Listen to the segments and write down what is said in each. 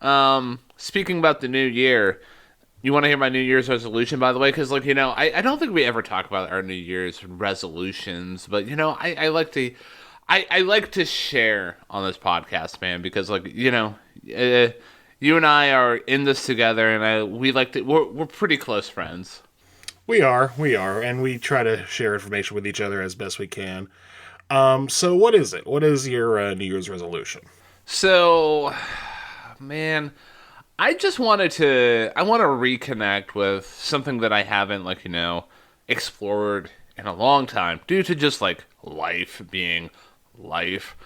Speaking about the new year, you want to hear my New Year's resolution, by the way? Because, I don't think we ever talk about our New Year's resolutions, but, I like to share on this podcast, man, because, uh, you and I are in this together, and we're pretty close friends. We are, and we try to share information with each other as best we can. So what is it? What is your New Year's resolution? So, man, I want to reconnect with something that I haven't, explored in a long time due to just, life being life.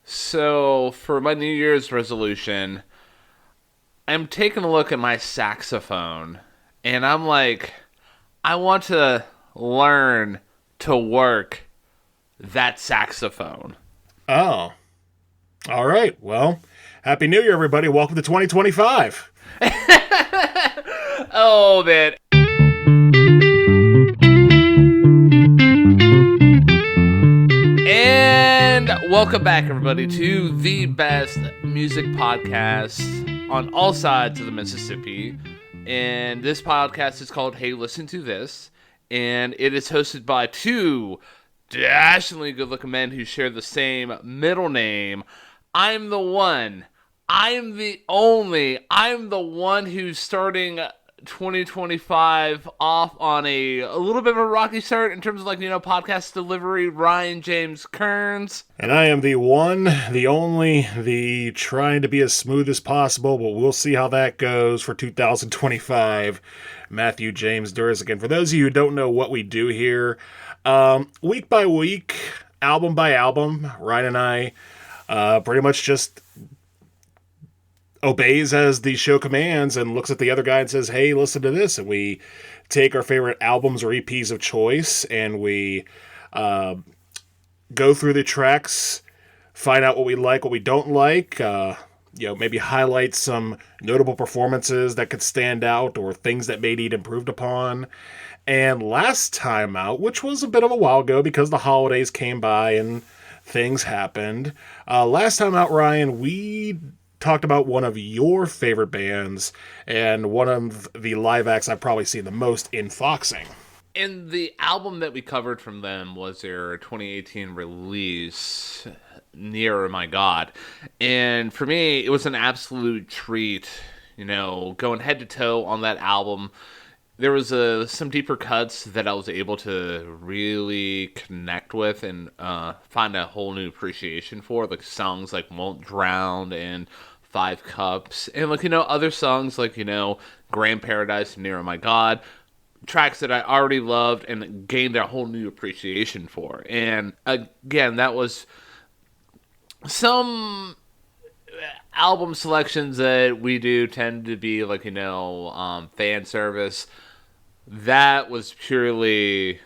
So, for my New Year's resolution, I'm taking a look at my saxophone, and I'm like, I want to learn to work that saxophone. Oh, all right. Well, Happy New Year, everybody. Welcome to 2025. Oh, man. And welcome back, everybody, to the best music podcast on all sides of the Mississippi. And this podcast is called Hey, Listen to This. And it is hosted by two dashingly good-looking men who share the same middle name. I'm the one. I'm the only. I'm the one who's starting 2025 off on a little bit of a rocky start in terms of podcast delivery. Ryan James Kearns. And I am the one, the only, the trying to be as smooth as possible, but we'll see how that goes for 2025. Matthew James Durzigan. For those of you who don't know what we do here, week by week, album by album, Ryan and I pretty much just obeys as the show commands and looks at the other guy and says, hey, listen to this. And we take our favorite albums or EPs of choice and we go through the tracks, find out what we like, what we don't like, maybe highlight some notable performances that could stand out or things that may need improved upon. And last time out, which was a bit of a while ago because the holidays came by and things happened, last time out, Ryan, we talked about one of your favorite bands and one of the live acts I've probably seen the most in Foxing. And the album that we covered from them was their 2018 release, Nearer My God. And for me, it was an absolute treat, going head to toe on that album. There was some deeper cuts that I was able to really connect with and find a whole new appreciation for, like songs like Won't Drown and Five Cups, and other songs like Grand Paradise and Near My God, tracks that I already loved and gained a whole new appreciation for. And again, that was some album selections that we do tend to be fan service. That was purely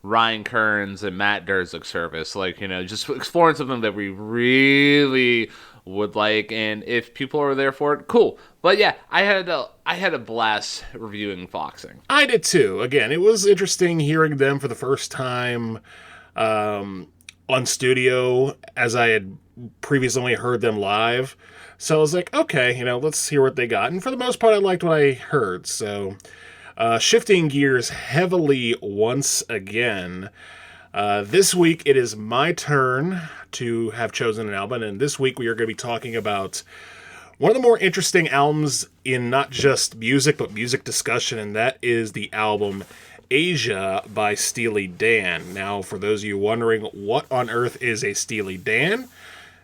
Ryan Kearns and Matt Durzick service, just exploring something that we really would like, and if people are there for it, cool. But yeah, I had a blast reviewing Foxing. I did too. Again, it was interesting hearing them for the first time on studio, as I had previously only heard them live. So I was like, okay, let's hear what they got. And for the most part, I liked what I heard. So shifting gears heavily once again, this week it is my turn to have chosen an album, and this week we are going to be talking about one of the more interesting albums in not just music, but music discussion, and that is the album Asia by Steely Dan. Now, for those of you wondering what on earth is a Steely Dan,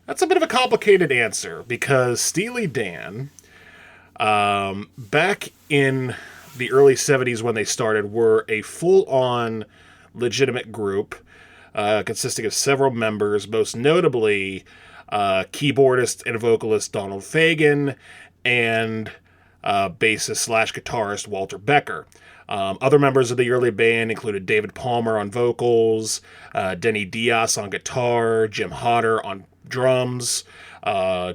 that's a bit of a complicated answer, because Steely Dan, back in the early 70s when they started, were a full-on legitimate group consisting of several members, most notably keyboardist and vocalist Donald Fagen and bassist/guitarist Walter Becker. Other members of the early band included David Palmer on vocals, Denny Diaz on guitar, Jim Hodder on drums,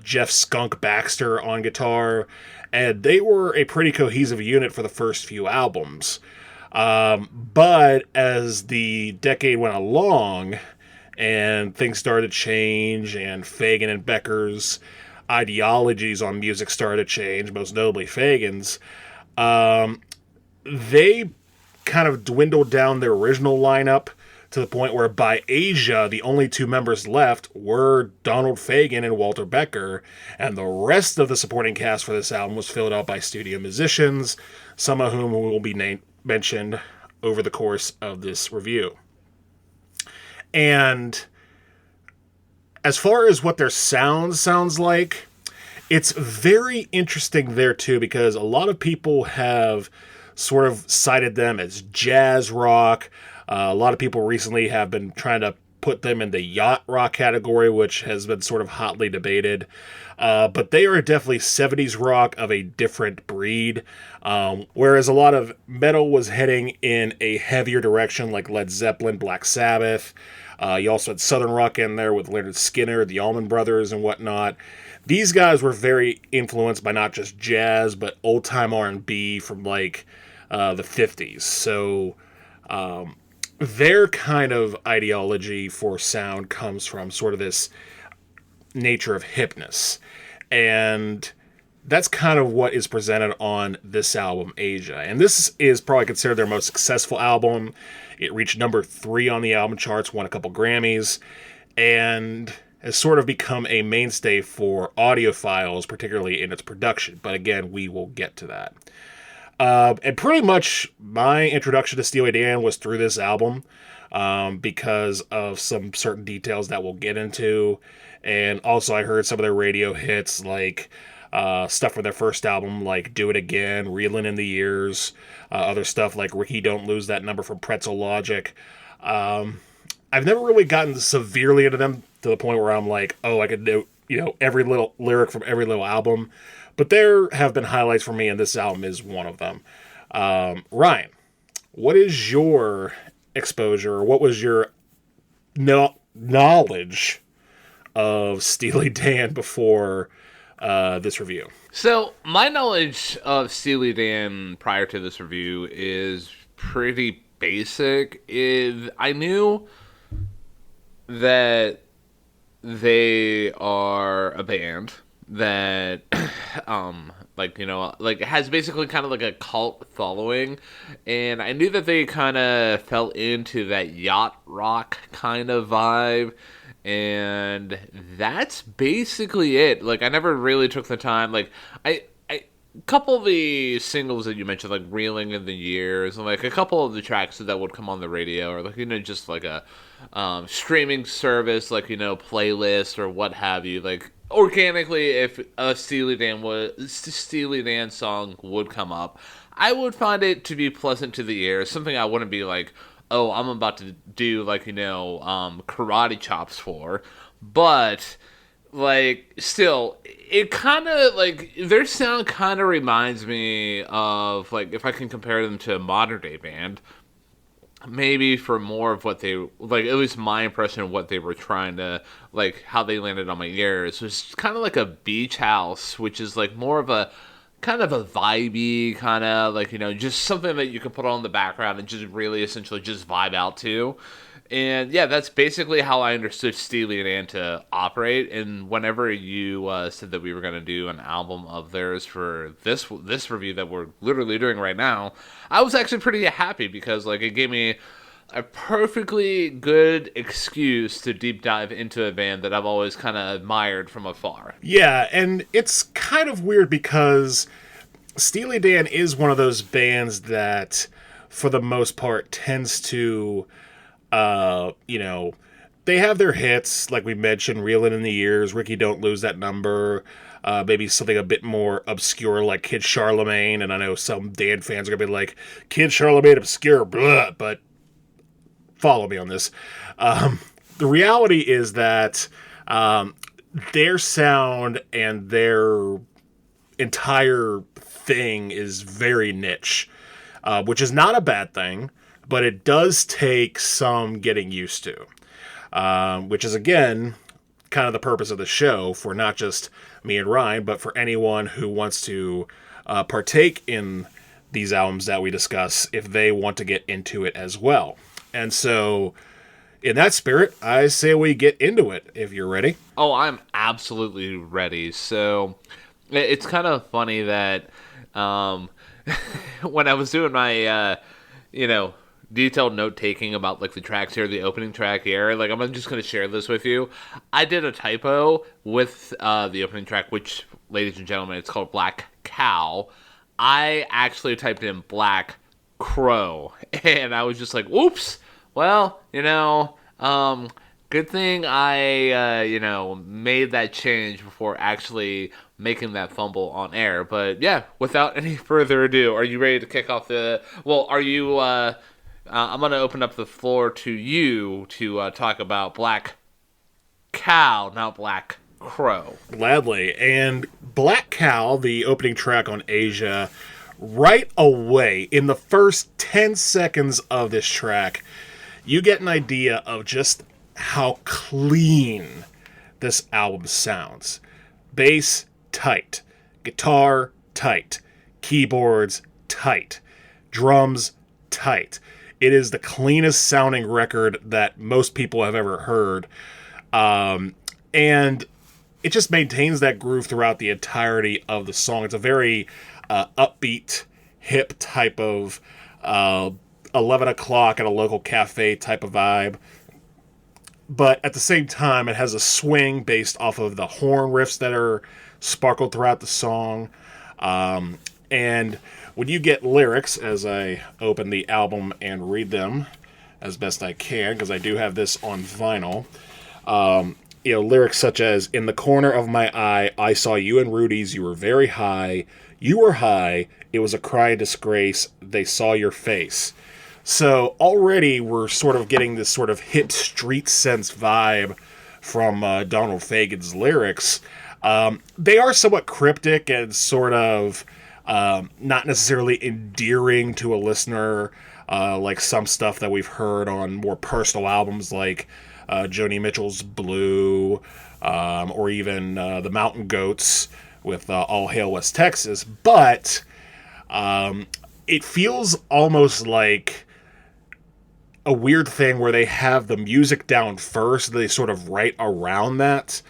Jeff Skunk Baxter on guitar, and they were a pretty cohesive unit for the first few albums. But as the decade went along and things started to change and Fagen and Becker's ideologies on music started to change, most notably Fagen's, they kind of dwindled down their original lineup to the point where by Asia, the only two members left were Donald Fagen and Walter Becker, and the rest of the supporting cast for this album was filled out by studio musicians, some of whom will be mentioned over the course of this review. And as far as what their sounds like, it's very interesting there too, because a lot of people have sort of cited them as jazz rock. A lot of people recently have been trying to put them in the yacht rock category, which has been sort of hotly debated. But they are definitely 70s rock of a different breed. Whereas a lot of metal was heading in a heavier direction, like Led Zeppelin, Black Sabbath. You also had Southern rock in there with Leonard Skinner, the Allman Brothers, and whatnot. These guys were very influenced by not just jazz, but old-time R&B from, like, the 50s. So their kind of ideology for sound comes from sort of this nature of hipness. And that's kind of what is presented on this album, Asia. And this is probably considered their most successful album. It reached number 3 on the album charts, won a couple Grammys, and has sort of become a mainstay for audiophiles, particularly in its production. But again, we will get to that. And pretty much my introduction to Steely Dan was through this album, because of some certain details that we'll get into. And also I heard some of their radio hits, like stuff from their first album, like Do It Again, Reelin' in the Years, other stuff like Ricky Don't Lose That Number from Pretzel Logic. I've never really gotten severely into them to the point where I'm like, oh, I could do, every little lyric from every little album. But there have been highlights for me, and this album is one of them. Ryan, what is your exposure, or what was your knowledge of Steely Dan before this review? So, my knowledge of Steely Dan prior to this review is pretty basic. I knew that they are a band that has basically kind of like a cult following, and I knew that they kind of fell into that yacht rock kind of vibe, and that's basically it. Like, I never really took the time, like, I couple of the singles that you mentioned, like Reeling in the Years, and like a couple of the tracks that would come on the radio, or like, just like a streaming service, like, playlist or what have you, like organically, if a Steely Dan song would come up, I would find it to be pleasant to the ear, something I wouldn't be like, oh, I'm about to do like, karate chops for, but like, still, it kind of, like, their sound kind of reminds me of, like, if I can compare them to a modern day band, maybe for more of what they, like, at least my impression of what they were trying to, like, how they landed on my ears was kind of like a beach house, which is, like, more of a, kind of a vibey, kind of, like, just something that you can put on in the background and just really essentially just vibe out to. And yeah, that's basically how I understood Steely Dan to operate. And whenever you said that we were going to do an album of theirs for this review that we're literally doing right now, I was actually pretty happy, because like, it gave me a perfectly good excuse to deep dive into a band that I've always kind of admired from afar. Yeah, and it's kind of weird because Steely Dan is one of those bands that, for the most part, tends to they have their hits, like we mentioned, Reelin' in the Years, Ricky Don't Lose That Number, maybe something a bit more obscure like Kid Charlemagne, and I know some Dan fans are going to be like, Kid Charlemagne obscure, blah, but follow me on this. The reality is that their sound and their entire thing is very niche, which is not a bad thing, but it does take some getting used to, which is, again, kind of the purpose of the show for not just me and Ryan, but for anyone who wants to partake in these albums that we discuss if they want to get into it as well. And so In that spirit, I say we get into it if you're ready. Oh, I'm absolutely ready. So it's kind of funny that um, when I was doing my, you know, detailed note taking about like the tracks here, the opening track here, like I'm just gonna share this with you. I did a typo with the opening track, which, ladies and gentlemen, it's called Black Cow. I actually typed in Black Crow, and I was just like, "Oops." Well, good thing I, made that change before actually making that fumble on air. But yeah, without any further ado, are you ready to kick off the? Well, are you? I'm gonna open up the floor to you to talk about Black Cow, not Black Crow. Gladly. And Black Cow, the opening track on Asia, right away, in the first 10 seconds of this track, you get an idea of just how clean this album sounds. Bass, tight. Guitar, tight. Keyboards, tight. Drums, tight. It is the cleanest sounding record that most people have ever heard. And it just maintains that groove throughout the entirety of the song. It's a very upbeat, hip type of 11 o'clock at a local cafe type of vibe. But at the same time, it has a swing based off of the horn riffs that are sparkled throughout the song. And when you get lyrics, as I open the album and read them as best I can, because I do have this on vinyl, lyrics such as, "In the corner of my eye, I saw you and Rudy's. You were very high. You were high. It was a crying disgrace. They saw your face." So already we're sort of getting this sort of hip street sense vibe from Donald Fagen's lyrics. They are somewhat cryptic and sort of not necessarily endearing to a listener, like some stuff that we've heard on more personal albums like Joni Mitchell's Blue, or even the Mountain Goats with All Hail West Texas. But it feels almost like a weird thing where they have the music down first, they sort of write around that.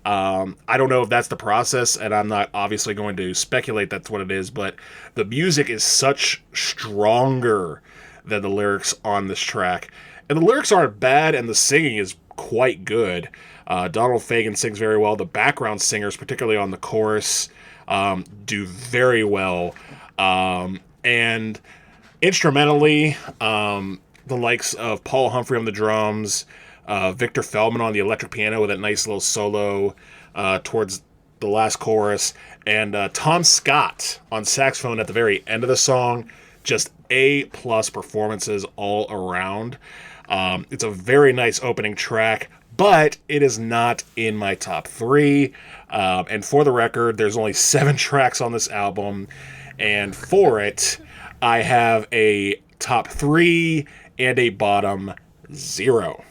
I don't know if that's the process, and I'm not obviously going to speculate that's what it is, but the music is such stronger than the lyrics on this track. And the lyrics aren't bad, and the singing is quite good. Donald Fagen sings very well. The background singers, particularly on the chorus, do very well. And instrumentally, the likes of Paul Humphrey on the drums, Victor Feldman on the electric piano with that nice little solo towards the last chorus, and Tom Scott on saxophone at the very end of the song. Just A-plus performances all around. It's a very nice opening track, but it is not in my top 3. And for the record, there's only 7 tracks on this album, and for it, I have a top 3 and a bottom 0.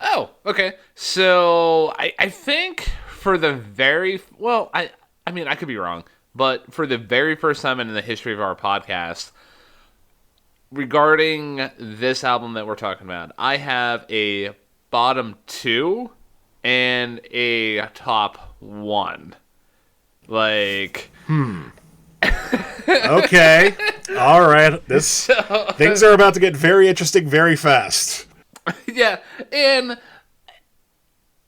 Oh, okay. So I think for the I mean, I could be wrong, but for the very first time in the history of our podcast, regarding this album that we're talking about, I have a bottom 2 and a top 1. Like, Okay. All right. Things are about to get very interesting very fast. Yeah, and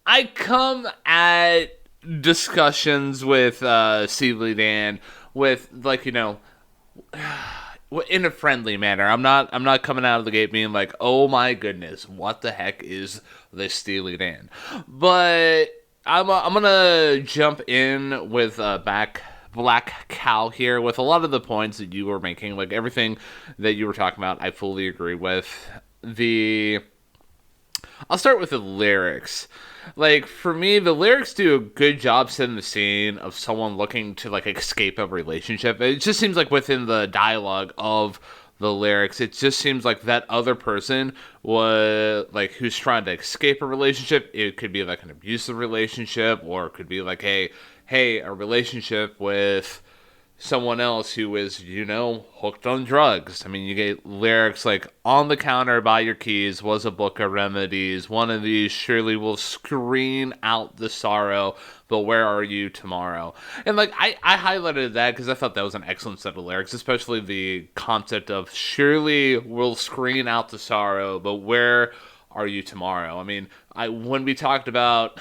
I come at discussions with Steely Dan with, like, in a friendly manner. I'm not coming out of the gate being like, "Oh my goodness, what the heck is this Steely Dan?" But I'm gonna jump in with Black Cow here with a lot of the points that you were making, like everything that you were talking about. I fully agree with. I'll start with the lyrics. Like, for me, the lyrics do a good job setting the scene of someone looking to, like, escape a relationship. It just seems like within the dialogue of the lyrics, it just seems like that other person was, like, who's trying to escape a relationship. It could be, like, an abusive relationship, or it could be, like, a relationship with someone else who is, hooked on drugs. I mean, you get lyrics like, on the counter by your keys was a book of remedies. One of these surely will screen out the sorrow, but where are you tomorrow? And like, I highlighted that because I thought that was an excellent set of lyrics, especially the concept of surely will screen out the sorrow, but where are you tomorrow? I mean, when we talked about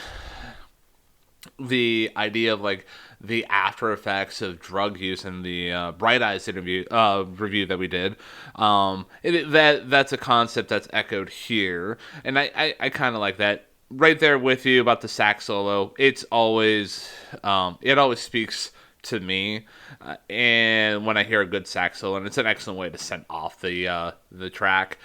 the idea of like the after effects of drug use in the Bright Eyes review that we did. That's a concept that's echoed here, and I kind of like that. Right there with you about the sax solo. It's always it always speaks to me, and when I hear a good sax solo, and it's an excellent way to send off the track.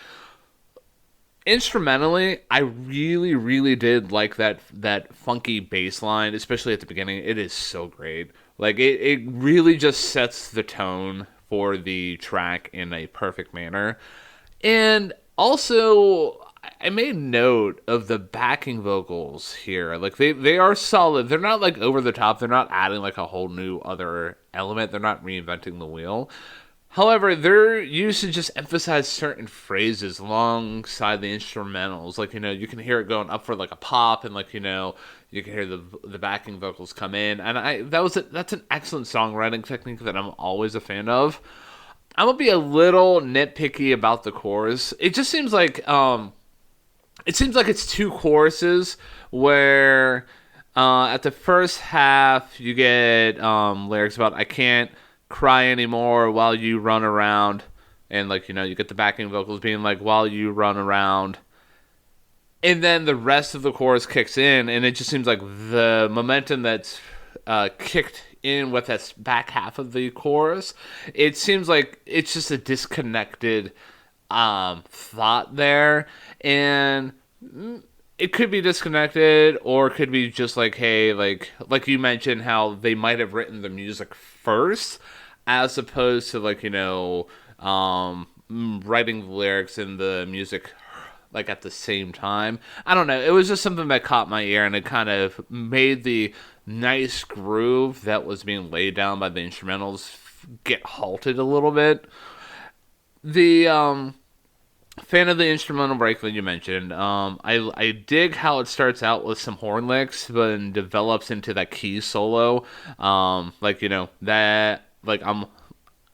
Instrumentally, I really, really did like that funky bass line, especially at the beginning. It is so great. Like it really just sets the tone for the track in a perfect manner. And also, I made note of the backing vocals here. Like they are solid. They're not like over the top. They're not adding like a whole new other element. They're not reinventing the wheel. However, they're used to just emphasize certain phrases alongside the instrumentals. Like, you can hear it going up for like a pop, and like, you can hear the backing vocals come in. And that's an excellent songwriting technique that I'm always a fan of. I'm gonna be a little nitpicky about the chorus. It just seems like it's two choruses where at the first half you get lyrics about I can't cry anymore while you run around, and like you get the backing vocals being like while you run around, and then the rest of the chorus kicks in, and it just seems like the momentum that's kicked in with that back half of the chorus, it seems like it's just a disconnected thought there, and it could be disconnected, or it could be just like, hey, like you mentioned how they might have written the music first as opposed to like writing the lyrics and the music like at the same time. I don't know, it was just something that caught my ear, and it kind of made the nice groove that was being laid down by the instrumentals get halted a little bit. The fan of the instrumental break that you mentioned. I dig how it starts out with some horn licks, but then develops into that key solo. That like I'm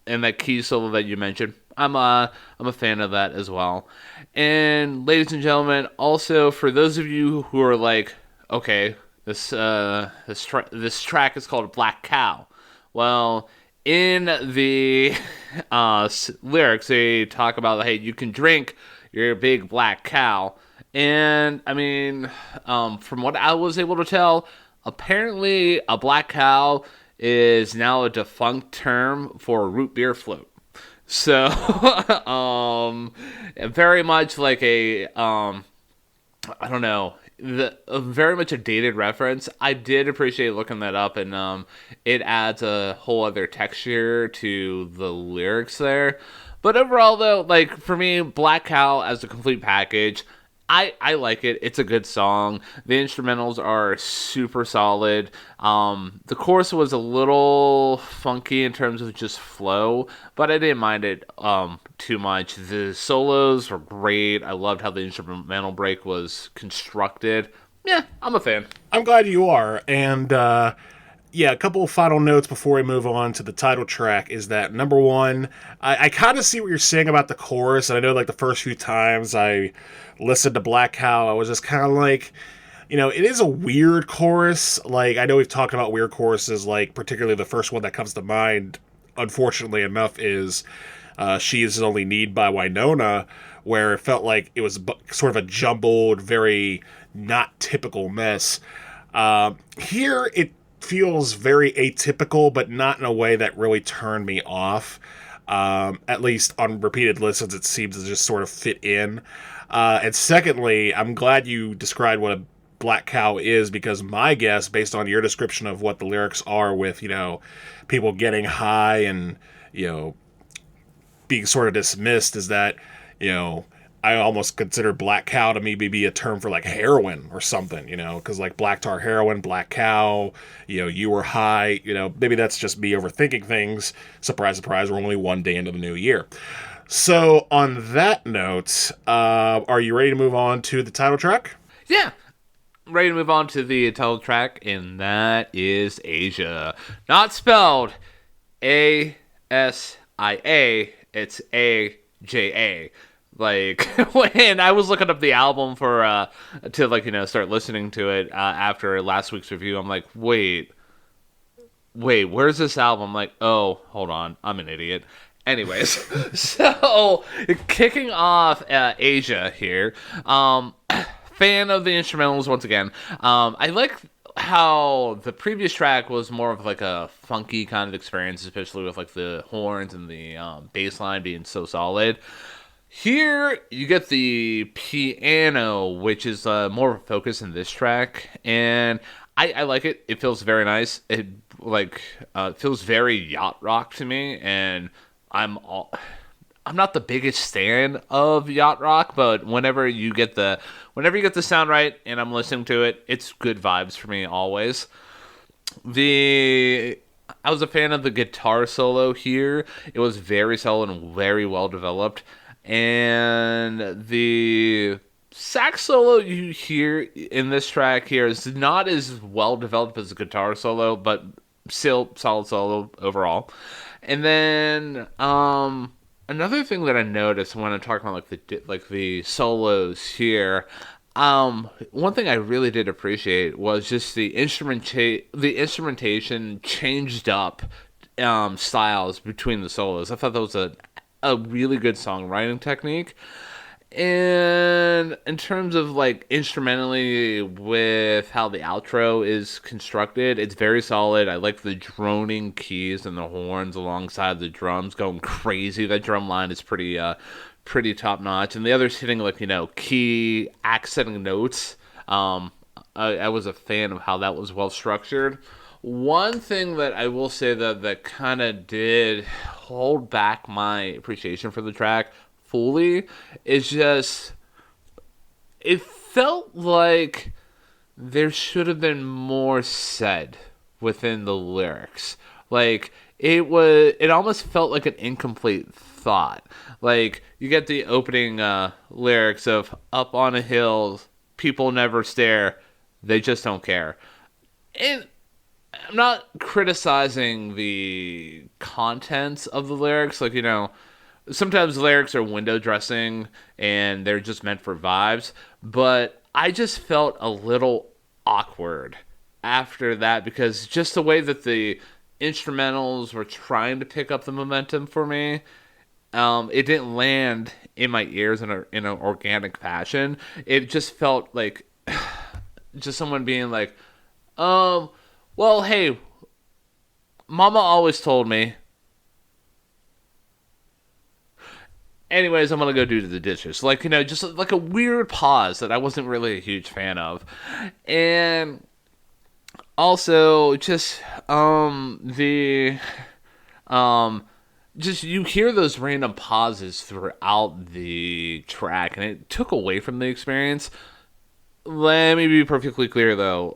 and that key solo that you mentioned. I'm a fan of that as well. And ladies and gentlemen, also for those of you who are like, okay, this track is called Black Cow. Well, in the lyrics, they talk about, hey, you can drink your big black cow. And, I mean, from what I was able to tell, apparently a black cow is now a defunct term for a root beer float. So, very much like I don't know, very much a dated reference. I did appreciate looking that up, and it adds a whole other texture to the lyrics there. But overall, though, like for me, Black Cow as a complete package, I like it. It's a good song. The instrumentals are super solid. The chorus was a little funky in terms of just flow, but I didn't mind it too much. The solos were great. I loved how the instrumental break was constructed. Yeah, I'm a fan. I'm glad you are. And yeah, a couple of final notes before we move on to the title track is that, number one, I kind of see what you're saying about the chorus, and I know like the first few times I listened to Black Cow, I was just kind of like, it is a weird chorus. Like, I know we've talked about weird choruses, like particularly the first one that comes to mind, unfortunately enough, is She Is His Only Need by Winona, where it felt like it was sort of a jumbled, very not typical mess. Here, it feels very atypical, but not in a way that really turned me off. At least on repeated listens, it seems to just sort of fit in. And secondly, I'm glad you described what a Black Cow is, because my guess, based on your description of what the lyrics are with, people getting high and, being sort of dismissed, is that, I almost consider black cow to maybe be a term for like heroin or something, you know, because like black tar heroin, black cow, you know, you were high, you know, maybe that's just me overthinking things. Surprise, surprise, we're only one day into the new year. So on that note, are you ready to move on to the title track? Yeah, ready to move on to the title track, and that is Asia. Not spelled Asia, it's AJA. Like, when I was looking up the album for to like, you know, start listening to it after last week's review, I'm like, wait, where's this album? I'm like, oh, hold on, I'm an idiot. Anyways, so kicking off Asia here. Fan of the instrumentals once again. I like how the previous track was more of like a funky kind of experience, especially with like the horns and the bass line being so solid. Here you get the piano, which is more of a focus in this track, and I like it. It feels very nice. It like feels very yacht rock to me, and I'm all. I'm not the biggest fan of yacht rock, but whenever you get the sound right and I'm listening to it, it's good vibes for me always. The I was a fan of the guitar solo here. It was very solid and very well developed. And the sax solo you hear in this track here is not as well developed as the guitar solo, but still solid solo overall. And then another thing that I noticed when I'm talking about like the solos here, one thing I really did appreciate was just the instrumentation changed up styles between the solos. I thought that was a really good songwriting technique. And in terms of like instrumentally with how the outro is constructed, it's very solid. I like the droning keys and the horns alongside the drums going crazy. That drum line is pretty top notch. And the others hitting like, you know, key accenting notes. I was a fan of how that was well structured. One thing that I will say that kind of did hold back my appreciation for the track fully is just it felt like there should have been more said within the lyrics. Like it almost felt like an incomplete thought. Like you get the opening lyrics of up on a hill, people never stare, they just don't care. And I'm not criticizing the contents of the lyrics, like, you know, sometimes lyrics are window dressing and they're just meant for vibes, but I just felt a little awkward after that because just the way that the instrumentals were trying to pick up the momentum for me, it didn't land in my ears in an organic fashion. It just felt like just someone being like, well, hey, Mama always told me. Anyways, I'm gonna go do the dishes. Like, you know, just like a weird pause that I wasn't really a huge fan of. And also just the just you hear those random pauses throughout the track and it took away from the experience. Let me be perfectly clear though,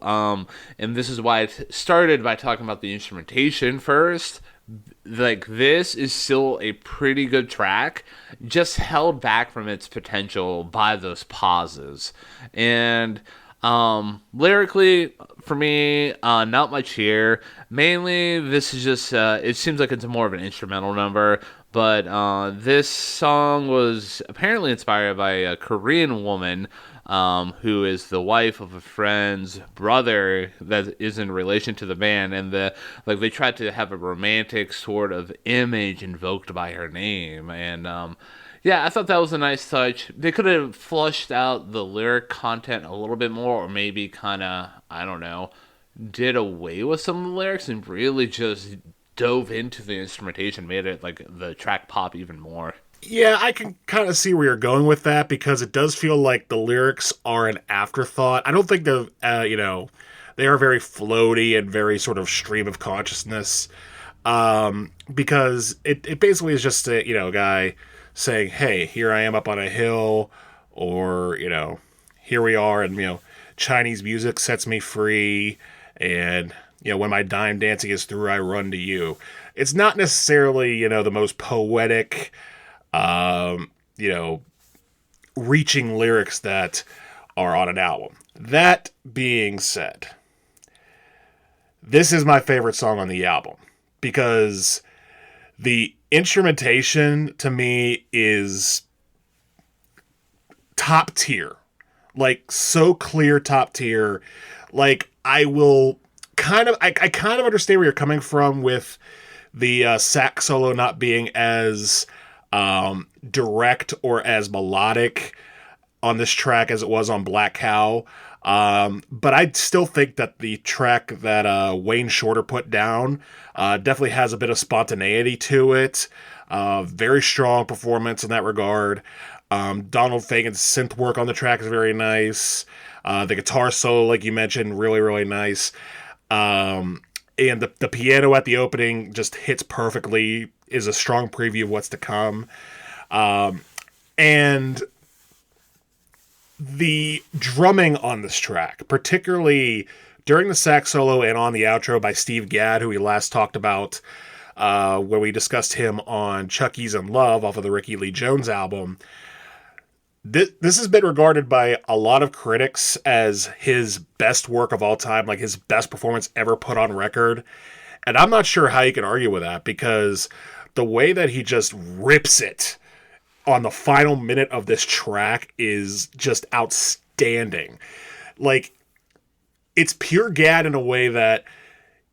and this is why I started by talking about the instrumentation first. Like, this is still a pretty good track, just held back from its potential by those pauses. And lyrically, for me, not much here. Mainly, this is just, it seems like it's more of an instrumental number. But this song was apparently inspired by a Korean woman who is the wife of a friend's brother that is in relation to the band, and they tried to have a romantic sort of image invoked by her name, and yeah, I thought that was a nice touch. They could have flushed out the lyric content a little bit more, or maybe kind of, I don't know, did away with some of the lyrics and really just dove into the instrumentation, made it like the track pop even more. Yeah, I can kind of see where you're going with that because it does feel like the lyrics are an afterthought. I don't think they're, they are very floaty and very sort of stream of consciousness. Because it basically is just a, guy saying, hey, here I am up on a hill, or, here we are, and, Chinese music sets me free, and, when my dime dancing is through, I run to you. It's not necessarily, the most poetic, um, you know, reaching lyrics that are on an album. That being said, this is my favorite song on the album because the instrumentation to me is top tier. Like, so clear, top tier. Like, I kind of understand where you're coming from with the sax solo not being as direct or as melodic on this track as it was on Black Cow. But I still think that the track that Wayne Shorter put down definitely has a bit of spontaneity to it. Very strong performance in that regard. Donald Fagen's synth work on the track is very nice. The guitar solo, like you mentioned, really, really nice. And the piano at the opening just hits perfectly, is a strong preview of what's to come. And the drumming on this track, particularly during the sax solo and on the outro by Steve Gadd, who we last talked about when we discussed him on Chucky's and Love off of the Ricky Lee Jones album. This has been regarded by a lot of critics as his best work of all time, like his best performance ever put on record. And I'm not sure how you can argue with that, because the way that he just rips it on the final minute of this track is just outstanding. Like, it's pure Gadd in a way that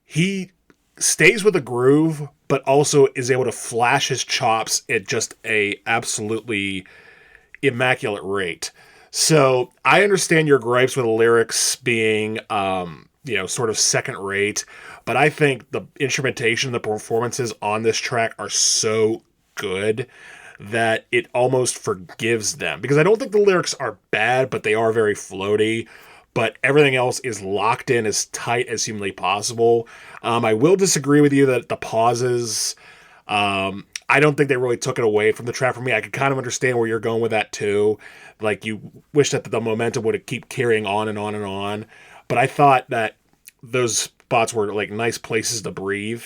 he stays with a groove, but also is able to flash his chops at just a absolutely immaculate rate. So I understand your gripes with the lyrics being, sort of second rate, but I think the instrumentation, the performances on this track are so good that it almost forgives them. Because I don't think the lyrics are bad, but they are very floaty. But everything else is locked in as tight as humanly possible. I will disagree with you that the pauses, I don't think they really took it away from the track for me. I could kind of understand where you're going with that too. Like, you wish that the momentum would keep carrying on and on and on. But I thought that those spots were like nice places to breathe.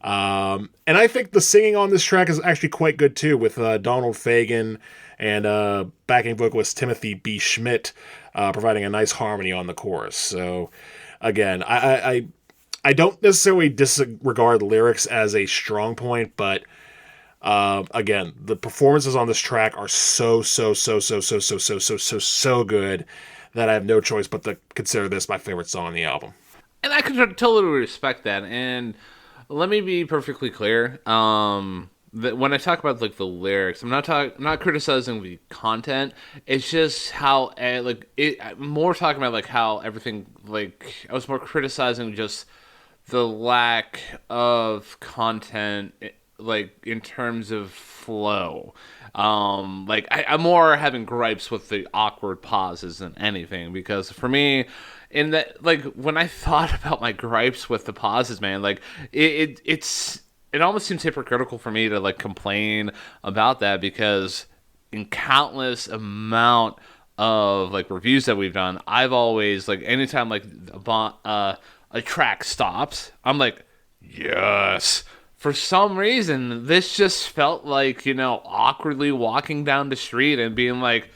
And I think the singing on this track is actually quite good too, with Donald Fagen and backing vocalist Timothy B. Schmidt providing a nice harmony on the chorus. So again, I don't necessarily disregard lyrics as a strong point, but again, the performances on this track are so good that I have no choice but to consider this my favorite song on the album. And I can totally respect that. And let me be perfectly clear. That when I talk about like the lyrics, I'm not criticizing the content. It's just how I'm more talking about like how everything, like I was more criticizing just the lack of content, like in terms of flow. I'm more having gripes with the awkward pauses than anything, because for me, in that, like, when I thought about my gripes with the pauses, man, like it almost seems hypocritical for me to like complain about that, because in countless amount of like reviews that we've done, I've always, like, anytime like a track stops, I'm like, yes. For some reason, this just felt like, awkwardly walking down the street and being like,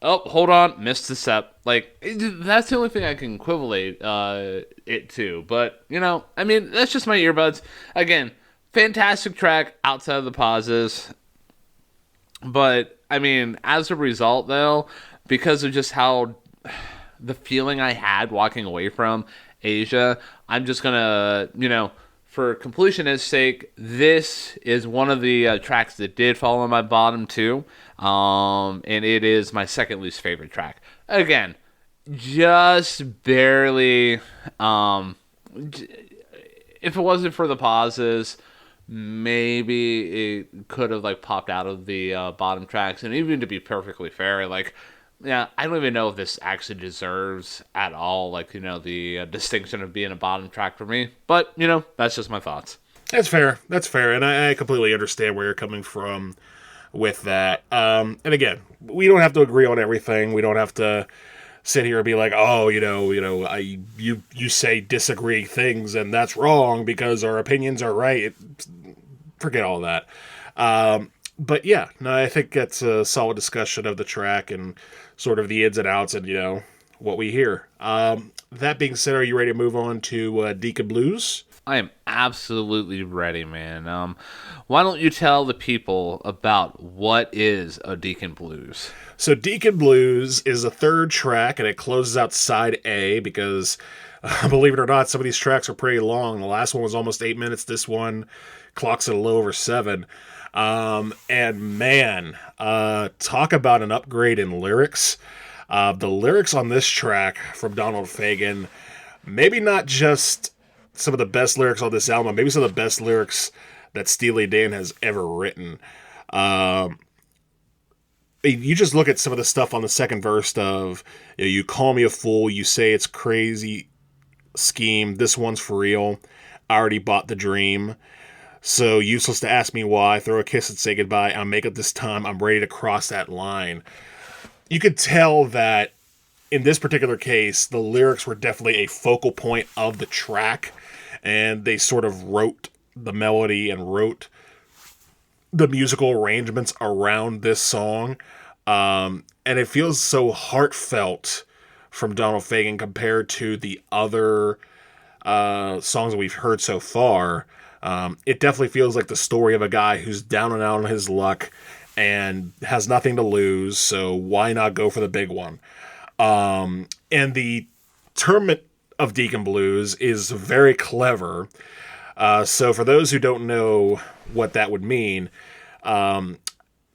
oh, hold on, missed the step. Like, that's the only thing I can equivalate it to. But, that's just my earbuds. Again, fantastic track outside of the pauses. But, as a result, though, because of just how the feeling I had walking away from Asia, I'm just going to, for completionist's sake, this is one of the tracks that did fall on my bottom two, and it is my second least favorite track. Again, just barely. If it wasn't for the pauses, maybe it could have like popped out of the bottom tracks. And even to be perfectly fair, like, yeah, I don't even know if this actually deserves at all, like, the distinction of being a bottom track for me. But, that's just my thoughts. That's fair. And I completely understand where you're coming from. with that. And again, we don't have to agree on everything. We don't have to sit here and be like, oh, you say disagree things and that's wrong because our opinions are right. Forget all that. But yeah, no, I think that's a solid discussion of the track and sort of the ins and outs and, what we hear. That being said, are you ready to move on to Deacon Blues? I am absolutely ready, man. Why don't you tell the people about what is a Deacon Blues? So Deacon Blues is the third track, and it closes out side A because, believe it or not, some of these tracks are pretty long. The last one was almost 8 minutes. This one clocks at a little over 7. And man, talk about an upgrade in lyrics. The lyrics on this track from Donald Fagen, maybe not just some of the best lyrics on this album, maybe some of the best lyrics that Steely Dan has ever written. You just look at some of the stuff on the second verse of, you call me a fool, you say it's crazy scheme, this one's for real, I already bought the dream, so useless to ask me why, throw a kiss and say goodbye, I'll make it this time, I'm ready to cross that line. You could tell that in this particular case, the lyrics were definitely a focal point of the track, and they sort of wrote the melody and wrote the musical arrangements around this song. And it feels so heartfelt from Donald Fagen compared to the other songs that we've heard so far. It definitely feels like the story of a guy who's down and out on his luck and has nothing to lose, so why not go for the big one? And the tournament of Deacon Blues is very clever. So for those who don't know what that would mean, I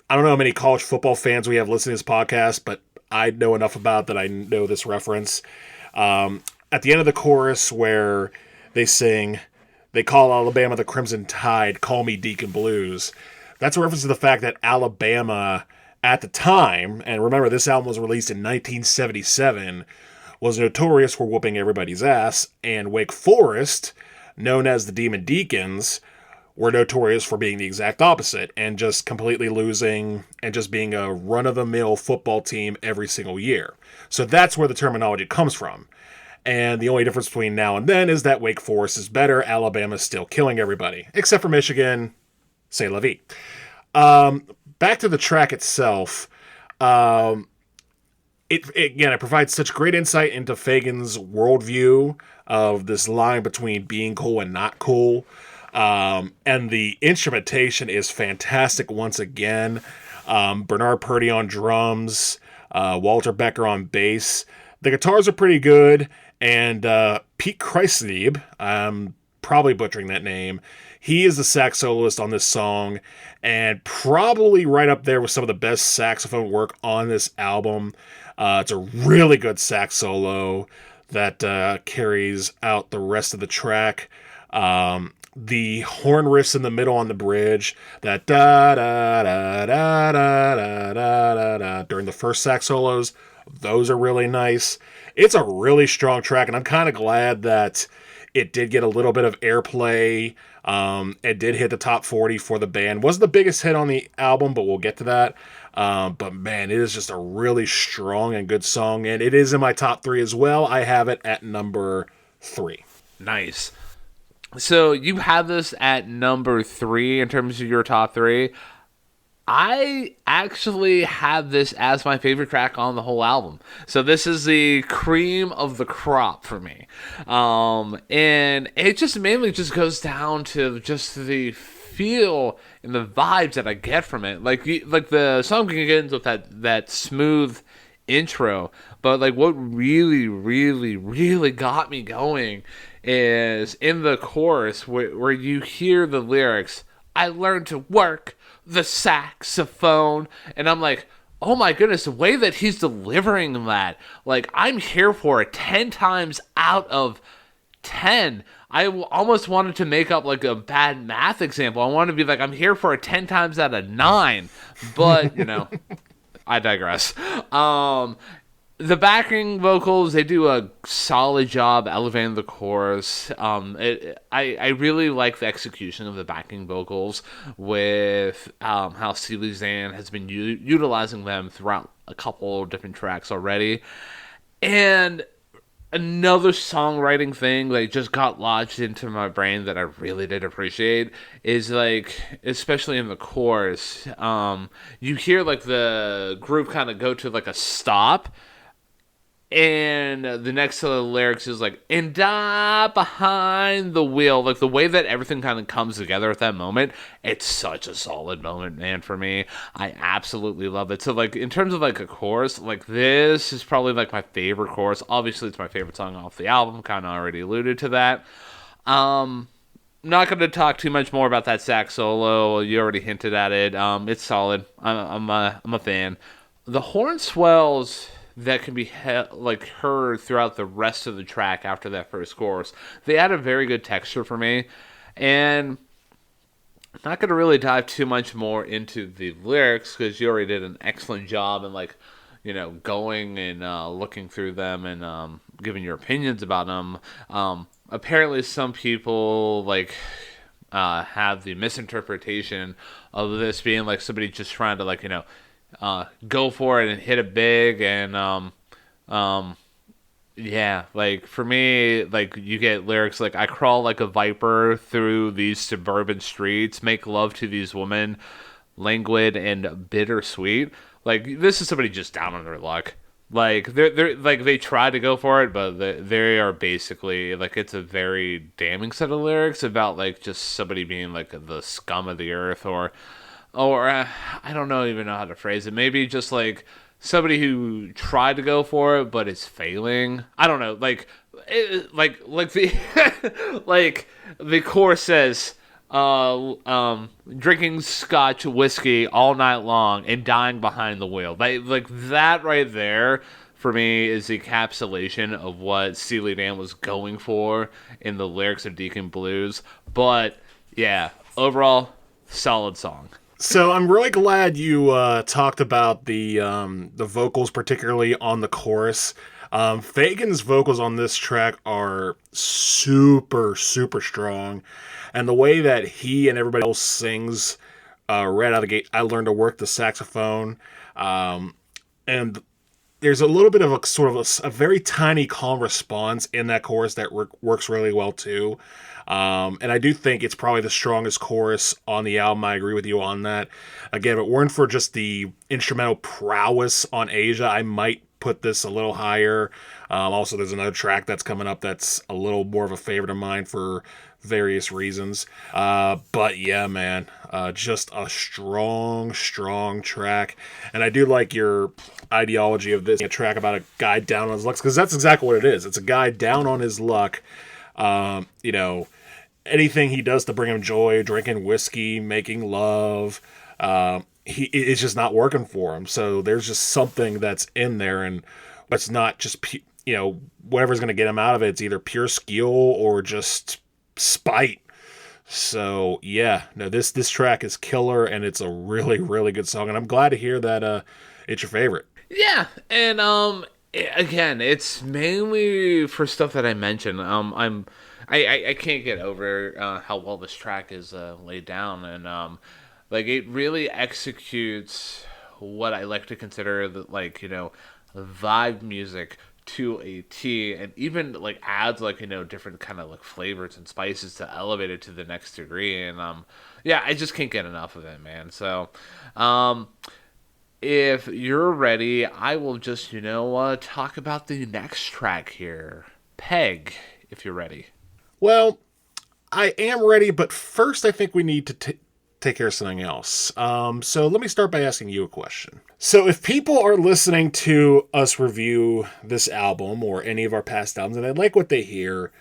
don't know how many college football fans we have listening to this podcast, but I know enough about it that I know this reference. At the end of the chorus where they sing, they call Alabama the Crimson Tide, call me Deacon Blues. That's a reference to the fact that Alabama at the time, and remember this album was released in 1977, was notorious for whooping everybody's ass, and Wake Forest, known as the Demon Deacons, were notorious for being the exact opposite and just completely losing and just being a run-of-the-mill football team every single year. So that's where the terminology comes from. And the only difference between now and then is that Wake Forest is better, Alabama's still killing everybody. Except for Michigan, c'est la vie. Back to the track itself. It provides such great insight into Fagen's worldview of this line between being cool and not cool. And the instrumentation is fantastic once again. Bernard Purdie on drums, Walter Becker on bass. The guitars are pretty good, and Pete Kreislieb, I'm probably butchering that name, he is the sax soloist on this song, and probably right up there with some of the best saxophone work on this album. It's a really good sax solo that carries out the rest of the track. The horn riffs in the middle on the bridge, that da da da da da da da da during the first sax solos, those are really nice. It's a really strong track, and I'm kind of glad that it did get a little bit of airplay. It did hit the top 40 for the band. Wasn't the biggest hit on the album, but we'll get to that. But man, it is just a really strong and good song, and it is in my top 3 as well. I have it at number 3. Nice. So you have this at number 3 in terms of your top 3. I actually have this as my favorite track on the whole album. So this is the cream of the crop for me. And it just mainly just goes down to just the feel and the vibes that I get from it. Like the song begins with that smooth intro, but like what really, really, really got me going is in the chorus where you hear the lyrics, I learned to work the saxophone, and I'm like, oh my goodness, the way that he's delivering that, like, I'm here for it 10 times out of 10. I almost wanted to make up like a bad math example. I wanted to be like, I'm here for it 10 times out of 9, but I digress. The backing vocals, they do a solid job elevating the chorus. I really like the execution of the backing vocals with how Steely Dan has been utilizing them throughout a couple of different tracks already. And another songwriting thing that just got lodged into my brain that I really did appreciate is like, especially in the chorus, you hear like the groove kind of go to like a stop, and the next to the lyrics is like, and die behind the wheel. Like the way that everything kind of comes together at that moment, it's such a solid moment, man, for me. I absolutely love it. So like in terms of like a chorus, like this is probably like my favorite chorus. Obviously it's my favorite song off the album, kind of already alluded to that. Not going to talk too much more about that sax solo. You already hinted at it. It's solid. I'm a fan. The horn swells that can be like heard throughout the rest of the track after that first chorus. They add a very good texture for me, and I'm not going to really dive too much more into the lyrics because you already did an excellent job in like, going and looking through them and giving your opinions about them. Apparently, some people like have the misinterpretation of this being like somebody just trying to like go for it and hit it big and um yeah, like for me, like you get lyrics like I crawl like a viper through these suburban streets, make love to these women, languid and bittersweet. Like this is somebody just down on their luck. Like they're like they try to go for it, but they are basically like it's a very damning set of lyrics about like just somebody being like the scum of the earth, or I don't know even know how to phrase it. Maybe just like somebody who tried to go for it but is failing. I don't know. Like the like the chorus says, drinking Scotch whiskey all night long and dying behind the wheel. Like that right there for me is the encapsulation of what Steely Dan was going for in the lyrics of Deacon Blues. But yeah, overall, solid song. So I'm really glad you talked about the vocals, particularly on the chorus. Fagen's vocals on this track are super strong, and the way that he and everybody else sings right out of the gate. I learned to work the saxophone, and there's a little bit of a sort of a very tiny calm response in that chorus that works really well too. And I do think it's probably the strongest chorus on the album. I agree with you on that. Again, if it weren't for just the instrumental prowess on Asia, I might put this a little higher. Also, there's another track that's coming up that's a little more of a favorite of mine for various reasons. But yeah, man, just a strong track. And I do like your ideology of this, a track about a guy down on his luck, because that's exactly what it is. It's a guy down on his luck. You know, anything he does to bring him joy, drinking whiskey, making love, it's just not working for him. So there's just something that's in there, and it's not just whatever's going to get him out of it. It's either pure skill or just spite. So yeah, no, this track is killer, and it's a really good song, and I'm glad to hear that it's your favorite. Yeah, and again, it's mainly for stuff that I mentioned. I can't get over how well this track is laid down, and like it really executes what I like to consider the vibe music to a T, and even like adds different kind of like flavors and spices to elevate it to the next degree, and yeah, I just can't get enough of it, man. So if you're ready, I will just talk about the next track here, Peg, if you're ready. Well, I am ready, but first I think we need to take care of something else. So let me start by asking you a question. So if people are listening to us review this album or any of our past albums and they like what they hear,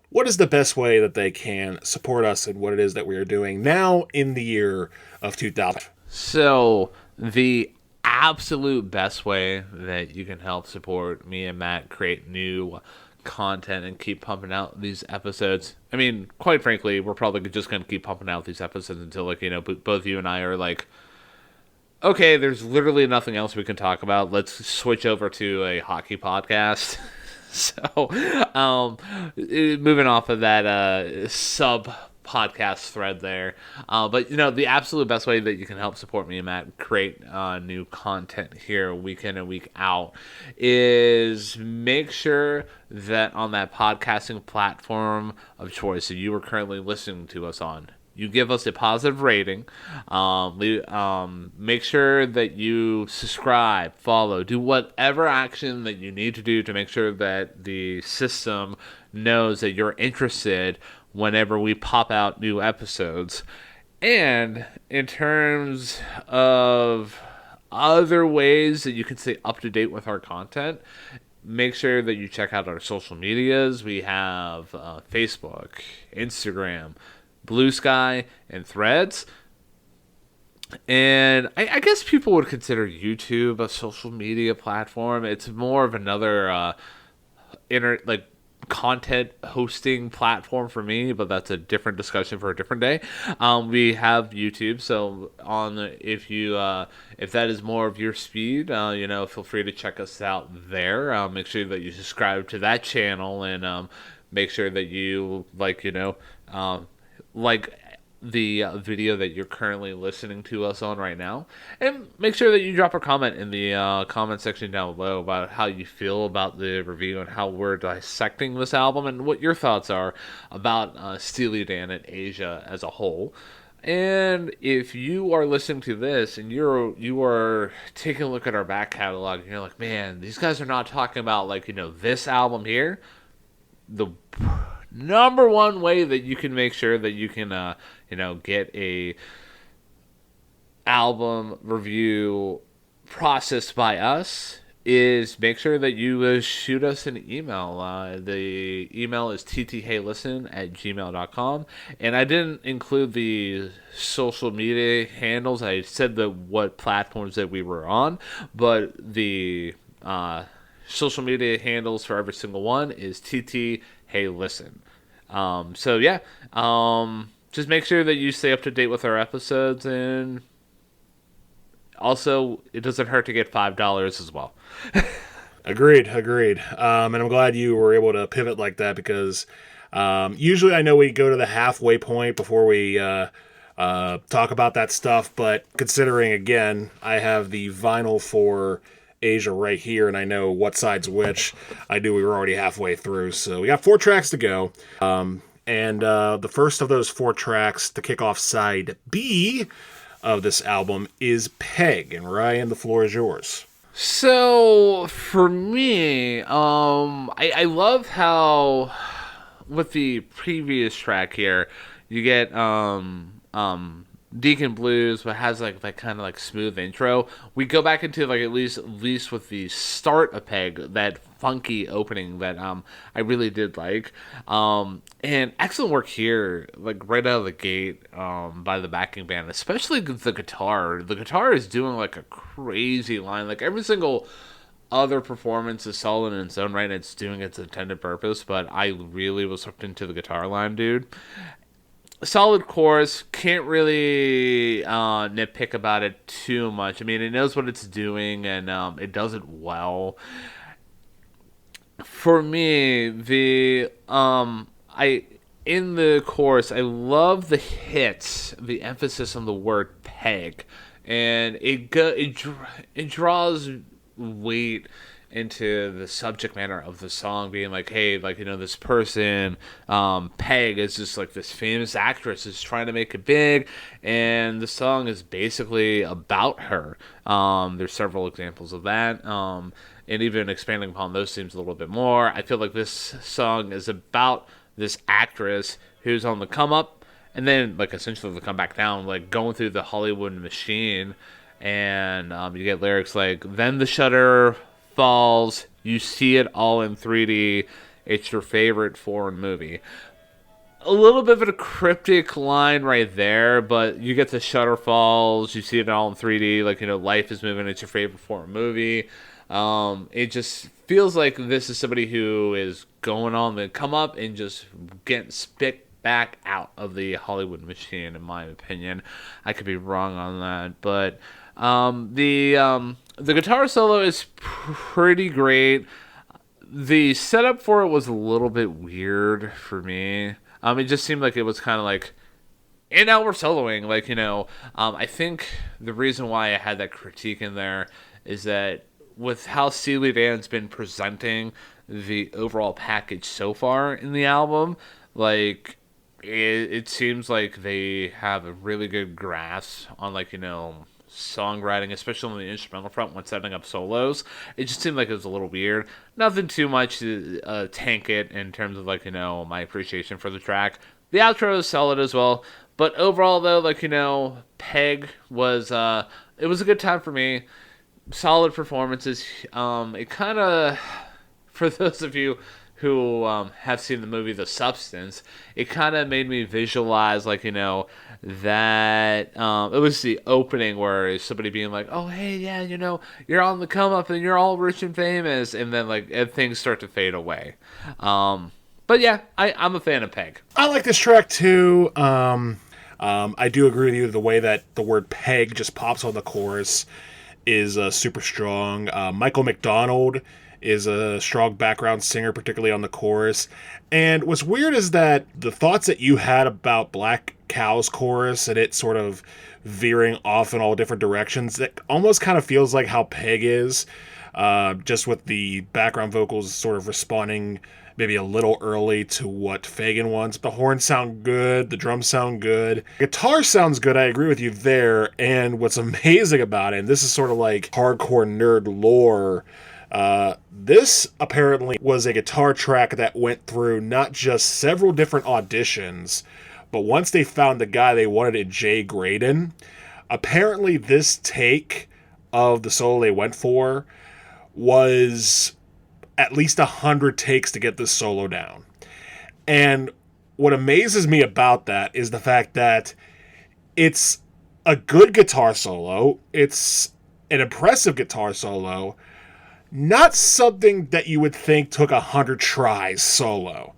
what is the best way that they can support us in what it is that we are doing now in the year of 2000? So the absolute best way that you can help support me and Matt create new content and keep pumping out these episodes. I mean, quite frankly, we're probably just going to keep pumping out these episodes until both you and I are like okay, there's literally nothing else we can talk about. Let's switch over to a hockey podcast. So, moving off of that sub podcast thread there, but the absolute best way that you can help support me and Matt create new content here week in and week out is make sure that on that podcasting platform of choice that you are currently listening to us on, you give us a positive rating. Make sure that you subscribe, follow, do whatever action that you need to do to make sure that the system knows that you're interested whenever we pop out new episodes. And in terms of other ways that you can stay up to date with our content, make sure that you check out our social medias. We have Facebook, Instagram, Blue Sky, and Threads. And I guess people would consider YouTube a social media platform. It's more of another content hosting platform for me, but that's a different discussion for a different day. We have YouTube, so if that is more of your speed, feel free to check us out there. Make sure that you subscribe to that channel, and make sure that you like the video that you're currently listening to us on right now, and make sure that you drop a comment in the comment section down below about how you feel about the review and how we're dissecting this album and what your thoughts are about Steely Dan and Asia as a whole. And if you are listening to this and you are taking a look at our back catalog and you're like, man, these guys are not talking about this album here, the number one way that you can make sure that you can get a album review processed by us is make sure that you shoot us an email. The email is ttheylisten@gmail.com, and I didn't include the social media handles. I said what platforms that we were on, but the social media handles for every single one is ttheylisten. So yeah, just make sure that you stay up to date with our episodes, and also it doesn't hurt to get $5 as well. Agreed. And I'm glad you were able to pivot like that, because usually I know we go to the halfway point before we talk about that stuff, but considering, again, I have the vinyl for Asia right here, and I know what side's which, I knew we were already halfway through, so we got 4 tracks to go. And the first of those 4 tracks to kick off side B of this album is Peg. And Ryan, the floor is yours. So for me, I love how with the previous track here, you get Deacon Blues, but has like kind of like smooth intro. We go back into at least with the start of Peg, that funky opening that I really did like. And excellent work here, like right out of the gate, by the backing band, especially the guitar. The guitar is doing like a crazy line. Like every single other performance is solid in its own right, and it's doing its intended purpose, but I really was hooked into the guitar line, dude. Solid chorus, can't really nitpick about it too much. I mean, it knows what it's doing, and it does it well. For me, in the chorus, I love the hits, the emphasis on the word peg, and it draws weight into the subject matter of the song, being like, hey, this person, Peg, is just like this famous actress is trying to make it big, and the song is basically about her. There's several examples of that, and even expanding upon those themes a little bit more, I feel like this song is about this actress who's on the come up, and then essentially the come back down, going through the Hollywood machine, and you get lyrics like, then the shutter falls, you see it all in 3D, it's your favorite foreign movie. A little bit of a cryptic line right there, but you get the shutter falls, you see it all in 3D, life is moving, it's your favorite foreign movie. It just feels like this is somebody who is going on the come up and just getting spit back out of the Hollywood machine, in my opinion. I could be wrong on that, but The guitar solo is pretty great. The setup for it was a little bit weird for me. It just seemed like it was kind of like, and now we're soloing. Like, I think the reason why I had that critique in there is that with how Steely Dan's been presenting the overall package so far in the album, like, it seems like they have a really good grasp on, like, songwriting, especially on the instrumental front when setting up solos. It just seemed like it was a little weird. Nothing too much to tank it in terms of, like, my appreciation for the track. The outro is solid as well. But overall, though, like, Peg was, it was a good time for me. Solid performances. It kind of, for those of you who have seen the movie The Substance, it kind of made me visualize, like, that it was the opening where somebody being like, oh, hey, yeah, you're on the come up and you're all rich and famous, and then, like, things start to fade away. But yeah, I'm a fan of Peg. I like this track too. I do agree with you. The way that the word peg just pops on the chorus is super strong. Michael McDonald is a strong background singer, particularly on the chorus. And what's weird is that the thoughts that you had about Black Cow's chorus and it sort of veering off in all different directions, that almost kind of feels like how Peg is, just with the background vocals sort of responding maybe a little early to what Fagan wants. The horns sound good, the drums sound good, guitar sounds good, I agree with you there. And what's amazing about it, and this is sort of like hardcore nerd lore, this apparently was a guitar track that went through not just several different auditions, but once they found the guy they wanted in Jay Graydon, apparently this take of the solo they went for was at least 100 takes to get this solo down. And what amazes me about that is the fact that it's a good guitar solo, it's an impressive guitar solo, not something that you would think took 100 tries solo.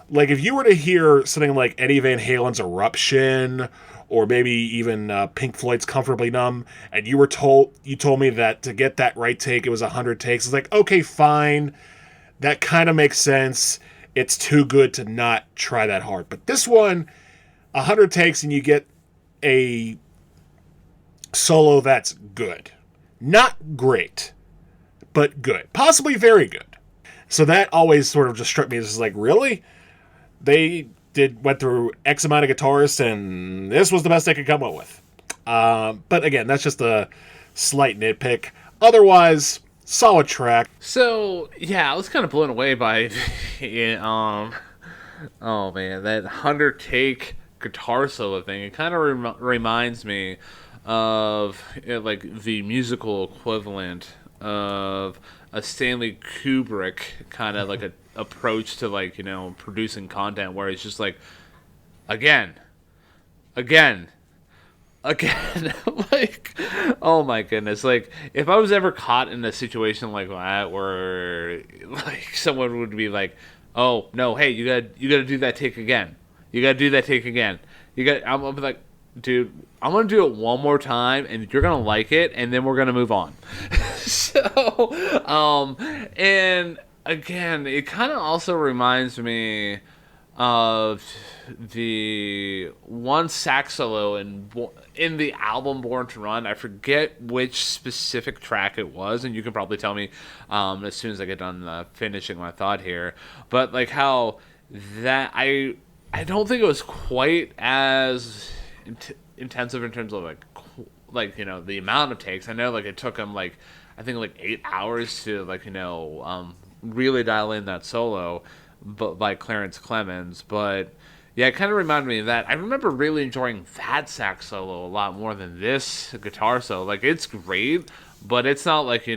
Like, if you were to hear something like Eddie Van Halen's Eruption, or maybe even Pink Floyd's Comfortably Numb, and you told me that to get that right take, it was 100 takes. It's like, okay, fine. That kind of makes sense. It's too good to not try that hard. But this one, 100 takes and you get a solo that's good. Not great, but good. Possibly very good. So that always sort of just struck me as like, really? They went through X amount of guitarists, and this was the best they could come up with. But again, that's just a slight nitpick. Otherwise, solid track. So yeah, I was kind of blown away by oh man, that 100 take guitar solo thing. It kind of reminds me of like the musical equivalent of a Stanley Kubrick kind of like a approach to, like, producing content, where it's just like again like, oh my goodness, like, if I was ever caught in a situation like that where, like, someone would be like, oh no, hey, you gotta do that take again, I'm gonna be like, dude, I'm gonna do it one more time and you're gonna like it, and then we're gonna move on. So and again, it kind of also reminds me of the one sax solo in the album Born to Run. I forget which specific track it was, and you can probably tell me as soon as I get done finishing my thought here. But like how that I don't think it was quite as intensive in terms of like the amount of takes. I know, like, it took him like, I think, like 8 hours to, like, really dial in that solo, but by Clarence Clemens. But yeah, it kind of reminded me of that. I remember really enjoying that sax solo a lot more than this guitar solo. Like, it's great, but it's not like,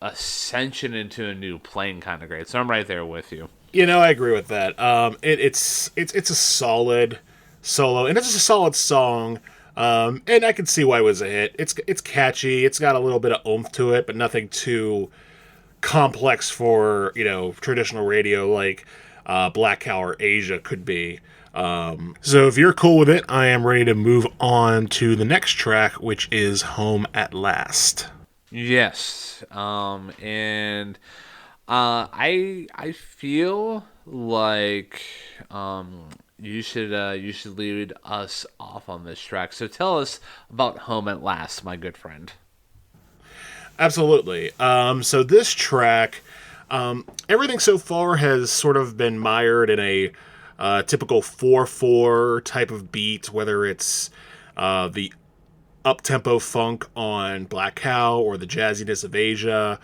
ascension into a new plane kind of great. So I'm right there with you. I agree with that. It's a solid solo, and it's a solid song. And I can see why it was a hit. It's catchy. It's got a little bit of oomph to it, but nothing too complex for traditional radio like Black Cow or Asia could be. So if you're cool with it, I am ready to move on to the next track, which is Home at Last. Yes. And I feel like you should lead us off on this track. So tell us about Home at Last, my good friend. Absolutely. So this track, everything so far has sort of been mired in a typical 4/4 type of beat, whether it's the up-tempo funk on Black Cow or the jazziness of Asia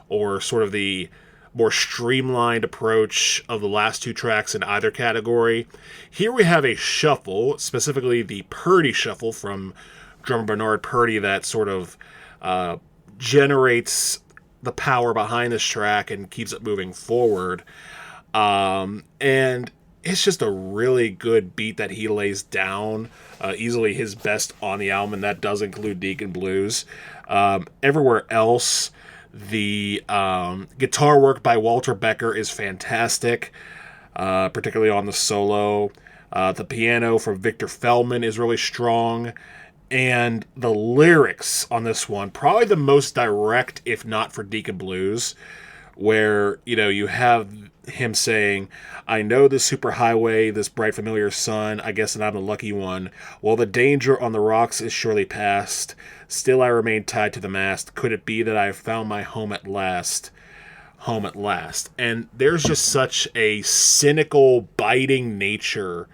or sort of the more streamlined approach of the last two tracks in either category. Here we have a shuffle, specifically the Purdy shuffle from drummer Bernard Purdy, that sort of uh, generates the power behind this track and keeps it moving forward. And it's just a really good beat that he lays down. Easily his best on the album, and that does include Deacon Blues. Everywhere else, the guitar work by Walter Becker is fantastic, particularly on the solo. The piano from Victor Feldman is really strong. And the lyrics on this one, probably the most direct, if not for Deacon Blues, where, you have him saying, I know this superhighway, this bright familiar sun, I guess that I'm the lucky one. While the danger on the rocks is surely past, still I remain tied to the mast. Could it be that I have found my home at last? Home at last. And there's just such a cynical, biting nature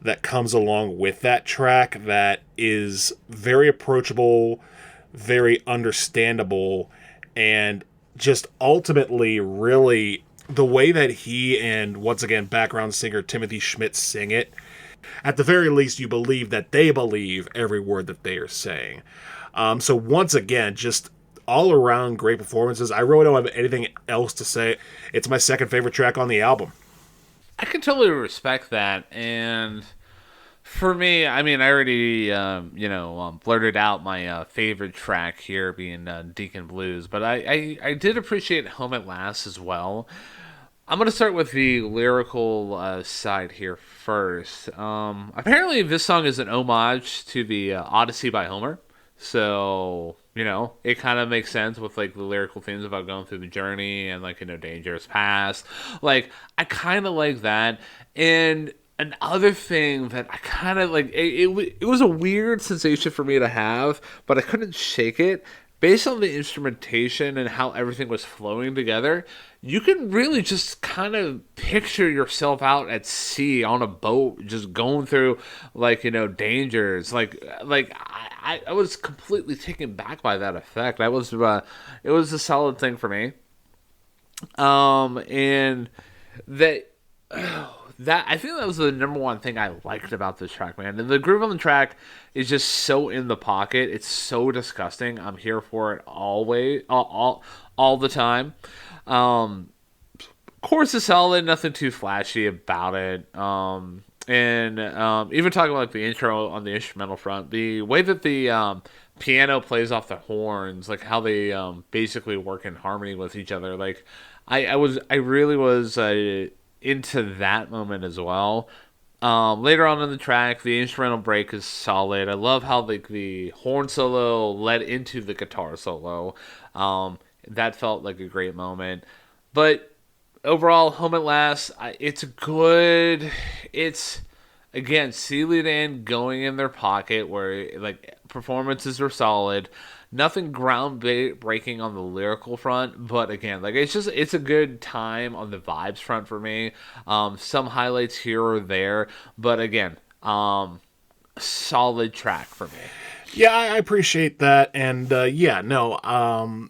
that comes along with that track that is very approachable, very understandable, and just ultimately really the way that he and, once again, background singer Timothy Schmidt sing it, at the very least you believe that they believe every word that they are saying. So once again, just all around great performances. I really don't have anything else to say. It's my second favorite track on the album. I can totally respect that, and for me, I mean, I already blurted out my favorite track here being Deacon Blues, but I did appreciate Home at Last as well. I'm going to start with the lyrical side here first. Apparently, this song is an homage to the Odyssey by Homer. So, it kind of makes sense with like the lyrical themes about going through the journey and like, dangerous past. Like, I kind of like that. And another thing that I kind of like, it was a weird sensation for me to have, but I couldn't shake it. Based on the instrumentation and how everything was flowing together, you can really just kind of picture yourself out at sea on a boat, just going through like dangers. I was completely taken back by that effect. It was a solid thing for me. And that. That I think that was the number one thing I liked about this track, man. And the groove on the track is just so in the pocket. It's so disgusting. I'm here for it always, all the time. Chorus is solid. Nothing too flashy about it. And even talking about like the intro on the instrumental front, the way that the piano plays off the horns, like how they basically work in harmony with each other. Like I really was. Into that moment as well. Later on in the track, the instrumental break is solid. I love how the horn solo led into the guitar solo. That felt like a great moment. But overall, Home at Last, it's good. It's again Steely Dan going in their pocket where like performances are solid. Nothing groundbreaking on the lyrical front, but again, like it's a good time on the vibes front for me. Some highlights here or there, but again, solid track for me. Yeah, I appreciate that, and yeah, no,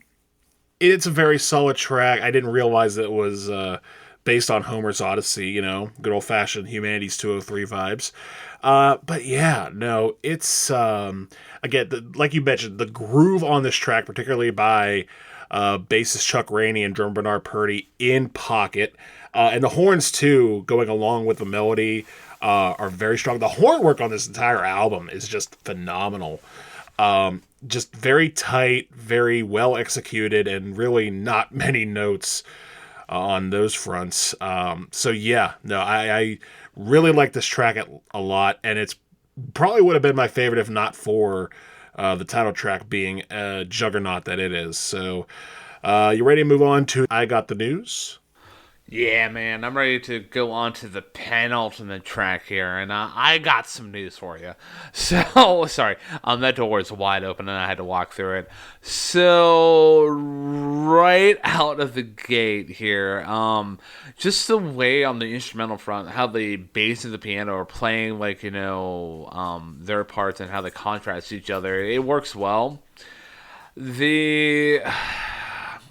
it's a very solid track. I didn't realize that it was based on Homer's Odyssey, good old fashioned Humanities 203 vibes. But yeah, no, it's again, like you mentioned, the groove on this track, particularly by bassist Chuck Rainey and drummer Bernard Purdy, in pocket, and the horns too, going along with the melody, are very strong. The horn work on this entire album is just phenomenal. Just very tight, very well executed, and really not many notes on those fronts. So yeah, no, I really like this track a lot, and it's probably would have been my favorite if not for the title track being a juggernaut that it is. So, you ready to move on to I Got the News? Yeah, man, I'm ready to go on to the penultimate track here, and I got some news for you. So, sorry, that door was wide open, and I had to walk through it. So, right out of the gate here, just the way on the instrumental front, how the bass and the piano are playing, like their parts and how they contrast each other, it works well. The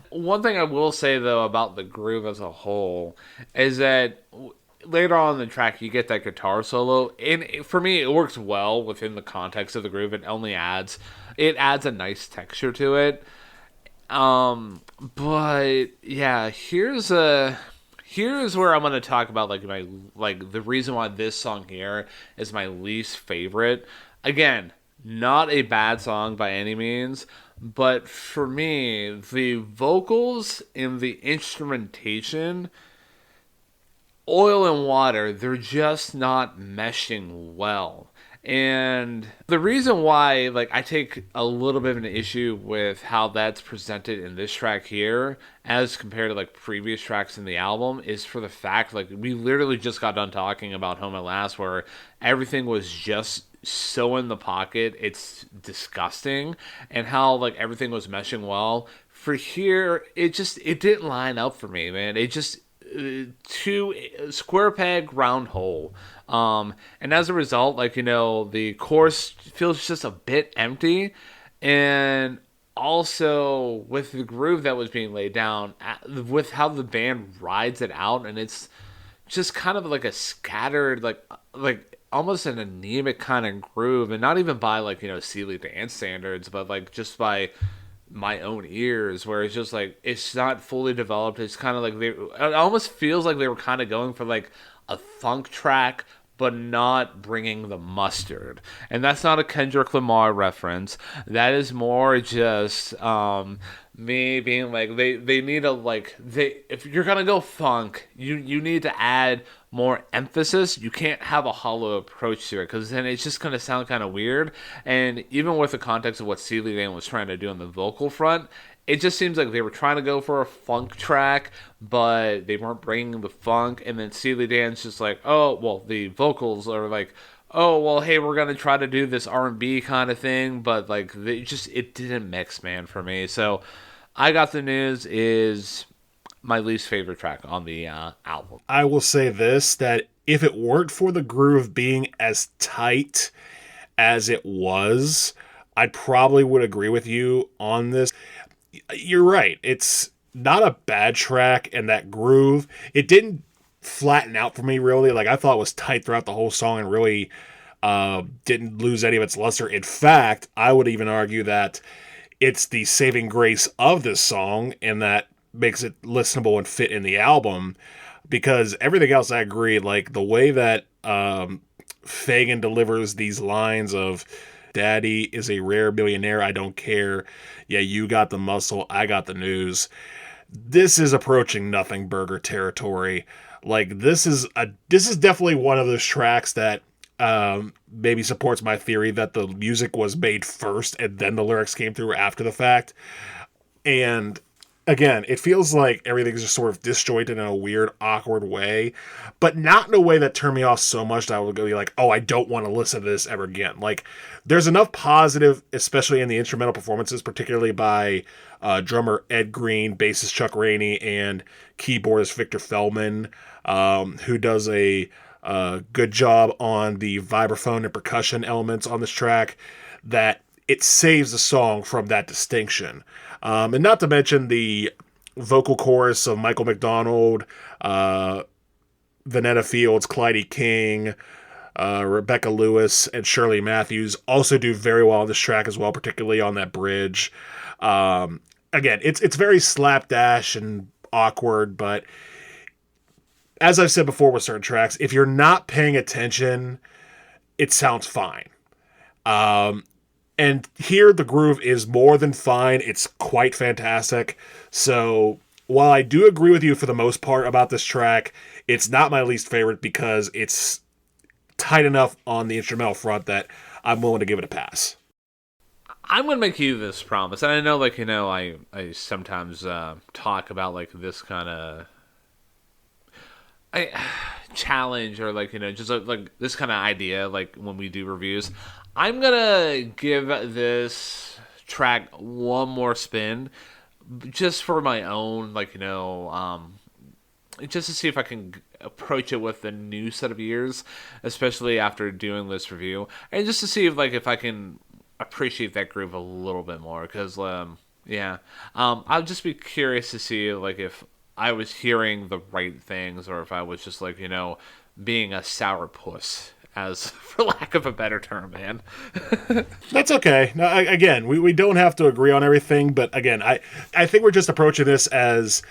one thing I will say though about the groove as a whole is that later on in the track you get that guitar solo, and for me it works well within the context of the groove. It adds a nice texture to it. But yeah, here's where I'm gonna talk about the reason why this song here is my least favorite. Again, not a bad song by any means, but for me, the vocals and the instrumentation, oil and water, they're just not meshing well. And the reason why, I take a little bit of an issue with how that's presented in this track here, as compared to previous tracks in the album, is for the fact we literally just got done talking about Home at Last, where everything was just so in the pocket, it's disgusting, and how everything was meshing well. For here, it didn't line up for me, man. It just two square peg round hole. And as a result, the chorus feels just a bit empty, and also with the groove that was being laid down, with how the band rides it out, and it's just kind of like a scattered, almost an anemic kind of groove, and not even by Steely Dan standards, but just by my own ears, where it's just it's not fully developed. It's kind of it almost feels like they were kind of going for a funk track, but not bringing the mustard. And that's not a Kendrick Lamar reference. That is more just me being they need if you're gonna go funk, you need to add more emphasis. You can't have a hollow approach to it, because then it's just gonna sound kind of weird. And even with the context of what Steely Dan was trying to do on the vocal front, it just seems like they were trying to go for a funk track, but they weren't bringing the funk. And then Steely Dan's just oh, well, the vocals are oh, well, hey, we're gonna try to do this R&B kind of thing, but it didn't mix, man, for me. So, I Got the News is my least favorite track on the album. I will say this, that if it weren't for the groove being as tight as it was, I probably would agree with you on this. You're right. It's not a bad track, and that groove, it didn't flatten out for me really. I thought it was tight throughout the whole song and really didn't lose any of its luster. In fact, I would even argue that it's the saving grace of this song, and that makes it listenable and fit in the album, because everything else I agree. The way that Fagan delivers these lines of "Daddy is a rare millionaire, I don't care. Yeah, you got the muscle, I got the news." This is approaching Nothing Burger territory. This is definitely one of those tracks that maybe supports my theory that the music was made first and then the lyrics came through after the fact. And again, it feels like everything's just sort of disjointed in a weird, awkward way, but not in a way that turned me off so much that I would be oh, I don't want to listen to this ever again. There's enough positive, especially in the instrumental performances, particularly by drummer Ed Green, bassist Chuck Rainey, and keyboardist Victor Feldman, who does a good job on the vibraphone and percussion elements on this track, that it saves the song from that distinction. And not to mention the vocal chorus of Michael McDonald, Vanetta Fields, Clyde King, Rebecca Lewis, and Shirley Matthews also do very well on this track as well, particularly on that bridge. Again, it's very slapdash and awkward, but as I've said before with certain tracks, if you're not paying attention, it sounds fine. And here the groove is more than fine. It's quite fantastic. So while I do agree with you for the most part about this track, it's not my least favorite because it's tight enough on the instrumental front that I'm willing to give it a pass. I'm gonna make you this promise, and I know, like, I sometimes talk about like this kind of I challenge, or like, just like this kind of idea, like when we do reviews. I'm gonna give this track one more spin, just for my own, like, just to see if I can approach it with a new set of ears, especially after doing this review, and just to see if I can appreciate that groove a little bit more. Because yeah, I'll just be curious to see like if I was hearing the right things, or if I was just like, being a sourpuss, as for lack of a better term, man. That's okay. No, again, we don't have to agree on everything, but again, I think we're just approaching this as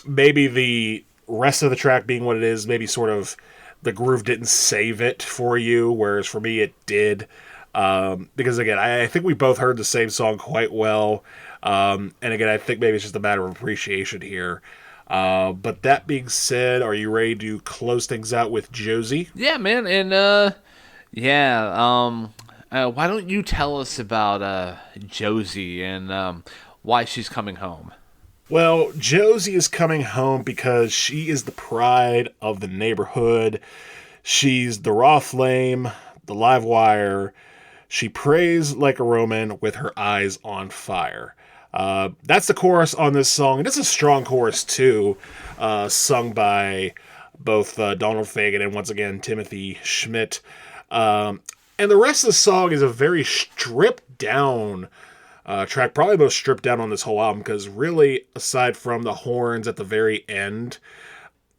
maybe the rest of the track being what it is, maybe sort of the groove didn't save it for you, whereas for me it did. Because again, I think we both heard the same song quite well. And again, I think maybe it's just a matter of appreciation here. But that being said, are you ready to close things out with Josie? Yeah, man, and yeah, why don't you tell us about Josie, and why she's coming home? Well, Josie is coming home because she is the pride of the neighborhood. She's the raw flame, the live wire. She prays like a Roman with her eyes on fire. That's the chorus on this song, and it's a strong chorus too, sung by both Donald Fagen and once again Timothy Schmidt. And the rest of the song is a very stripped down track, probably the most stripped down on this whole album, because really, aside from the horns at the very end,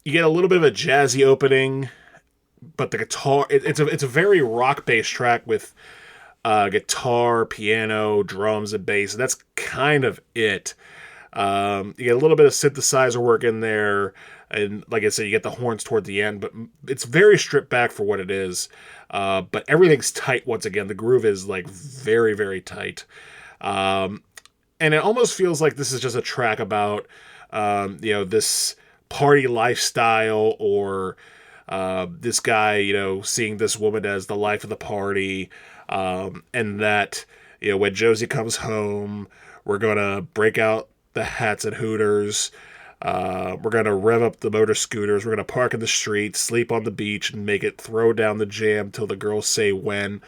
you get a little bit of a jazzy opening, but the guitar, it's a very rock based track with guitar, piano, drums, and bass, and that's kind of it. You get a little bit of synthesizer work in there, and like I said, you get the horns toward the end, but it's very stripped back for what it is. But everything's tight once again. The groove is like very, very tight. And it almost feels like this is just a track about, this party lifestyle, or this guy, seeing this woman as the life of the party, and that, when Josie comes home, we're going to break out the hats and hooters. We're going to rev up the motor scooters. We're going to park in the street, sleep on the beach, and make it throw down the jam till the girls say when.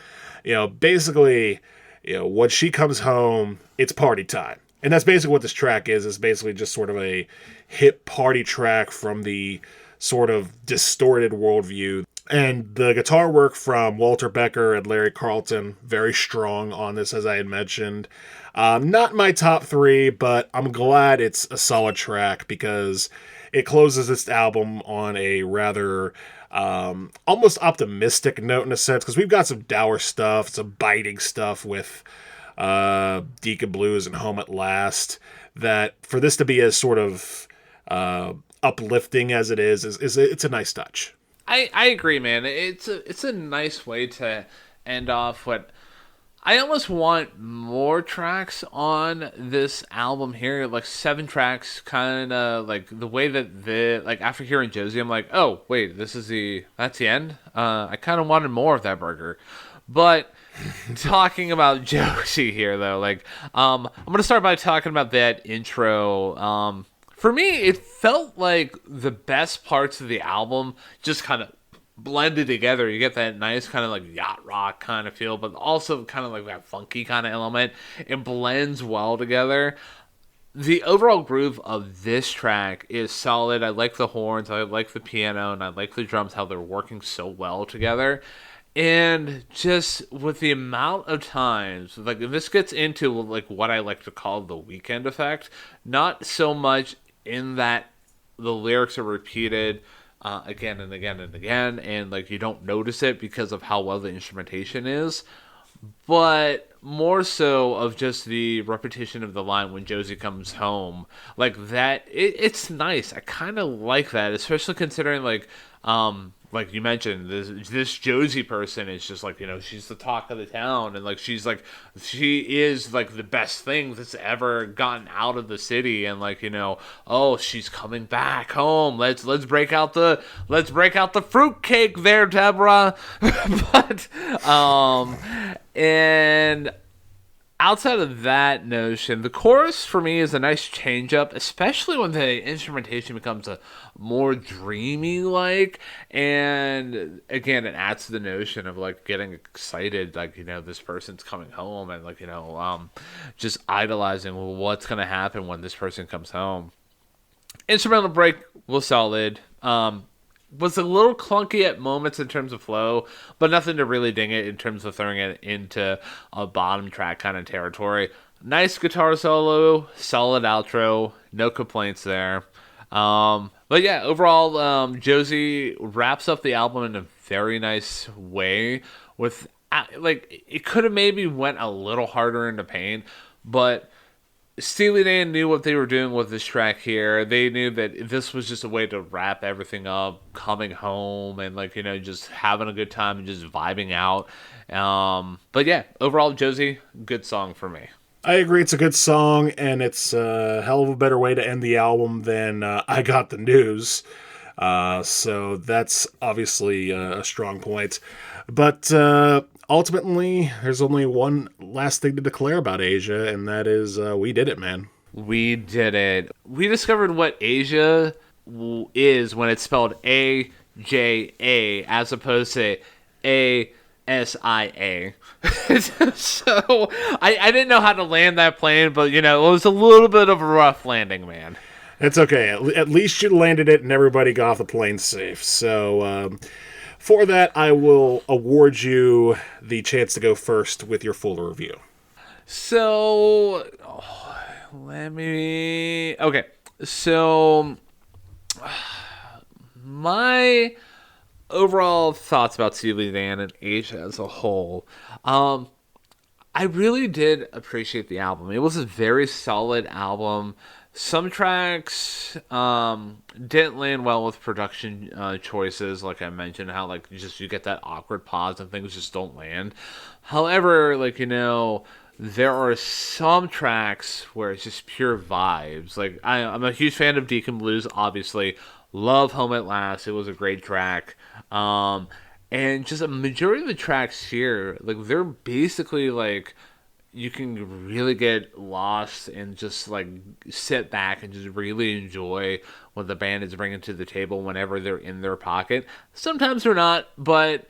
Basically, when she comes home, it's party time. And that's basically what this track is. It's basically just sort of a hip party track from the sort of distorted worldview. And the guitar work from Walter Becker and Larry Carlton, very strong on this, as I had mentioned. Not my top three, but I'm glad it's a solid track because it closes this album on a rather almost optimistic note in a sense, because we've got some dour stuff, some biting stuff with Deacon Blues and Home at Last, that for this to be as sort of uplifting as it is it's a nice touch. I agree, man. It's a nice way to end off what I almost want more tracks on this album here, like 7 tracks, kind of like the way that after hearing Josie, I'm like, oh wait, that's the end. I kind of wanted more of that burger, but talking about Josie here though, I'm gonna start by talking about that intro. For me, it felt like the best parts of the album just kind of blended together. You get that nice kind of like yacht rock kind of feel, but also kind of like that funky kind of element. It blends well together. The overall groove of this track is solid. I like the horns, I like the piano, and I like the drums, how they're working so well together. And just with the amount of times, like this gets into like what I like to call the weekend effect. Not so much in that the lyrics are repeated again and again and again, and like you don't notice it because of how well the instrumentation is, but more so of just the repetition of the line when Josie comes home, like that. It's nice. I kind of like that, especially considering like Like you mentioned, this Josie person is just like, she's the talk of the town, and like she is like the best thing that's ever gotten out of the city, and like, oh, she's coming back home. Let's break out the fruitcake there, Deborah. But and outside of that notion, the chorus for me is a nice change up, especially when the instrumentation becomes a more dreamy like. And again, it adds to the notion of like getting excited, like, this person's coming home, and like, just idolizing what's gonna happen when this person comes home. Instrumental break was solid. Was a little clunky at moments in terms of flow, but nothing to really ding it in terms of throwing it into a bottom track kind of territory. Nice guitar solo, solid outro, no complaints there. But yeah, overall, Josie wraps up the album in a very nice way. With like, it could have maybe went a little harder into pain, but Steely Dan knew what they were doing with this track here. They knew that this was just a way to wrap everything up, coming home, and like, just having a good time and just vibing out. But yeah, overall, Josie, good song for me. I agree. It's a good song, and it's a hell of a better way to end the album than I Got the News. So that's obviously a strong point. But ultimately, there's only one last thing to declare about Asia, and that is we did it, man. We did it. We discovered what Asia is when it's spelled AJA as opposed to ASIA. So I didn't know how to land that plane, but it was a little bit of a rough landing, man. It's okay. At least you landed it and everybody got off the plane safe. So for that, I will award you the chance to go first with your full review. So, Okay. So, my overall thoughts about Steely Dan and Asia as a whole. I really did appreciate the album. It was a very solid album. Some tracks didn't land well with production choices, like I mentioned, how like you get that awkward pause and things just don't land. However, like there are some tracks where it's just pure vibes. Like I'm a huge fan of Deacon Blues, obviously. Love Home at Last. It was a great track. And just a majority of the tracks here, like they're basically like you can really get lost and just like sit back and just really enjoy what the band is bringing to the table whenever they're in their pocket. Sometimes they're not, but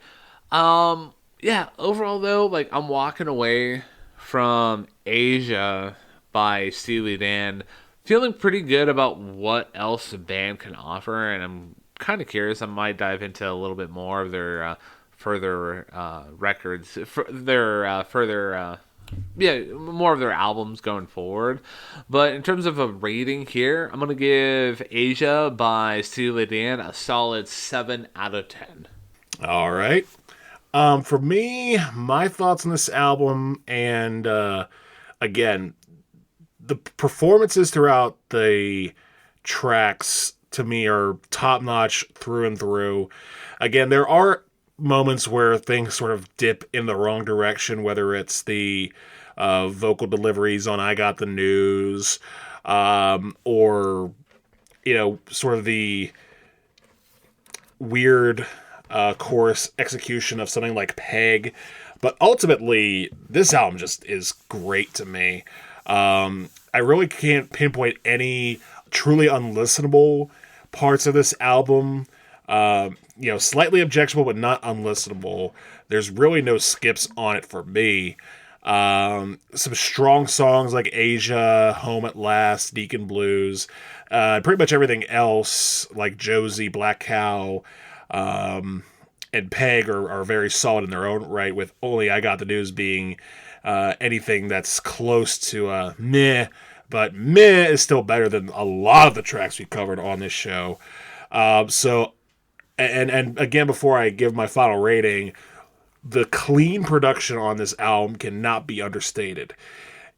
yeah, overall though, like I'm walking away from Asia by Steely Dan feeling pretty good about what else the band can offer, and I'm kind of curious. I might dive into a little bit more of their further records, more of their albums going forward. But in terms of a rating here, I'm going to give Asia by Steely Dan a solid 7 out of 10. All right. For me, my thoughts on this album, and again, the performances throughout the tracks to me are top notch through and through. Again, there are moments where things sort of dip in the wrong direction, whether it's the vocal deliveries on I Got the News, or, sort of the weird chorus execution of something like Peg. But ultimately, this album just is great to me. I really can't pinpoint any truly unlistenable parts of this album. Slightly objectionable, but not unlistenable. There's really no skips on it for me. Some strong songs like Asia, Home at Last, Deacon Blues, pretty much everything else like Josie, Black Cow, and Peg are very solid in their own right, with only I Got the News being anything that's close to meh, but meh is still better than a lot of the tracks we covered on this show. And again, before I give my final rating, the clean production on this album cannot be understated.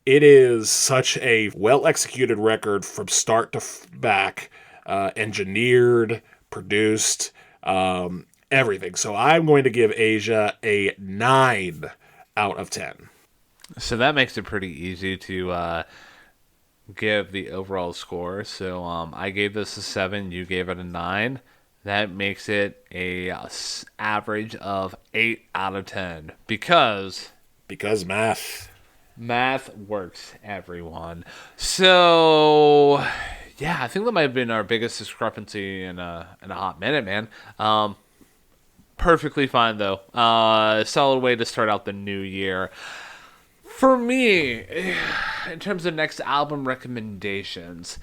It is such a well-executed record from start to back, engineered, produced. everything. So I'm going to give Asia a 9 out of 10. So that makes it pretty easy to give the overall score. So I gave this a 7, you gave it a 9. That makes it a average of 8 out of 10 Because math. math works, everyone. So yeah, I think that might have been our biggest discrepancy in a hot minute, man. Perfectly fine though. Solid way to start out the new year. For me, in terms of next album recommendations,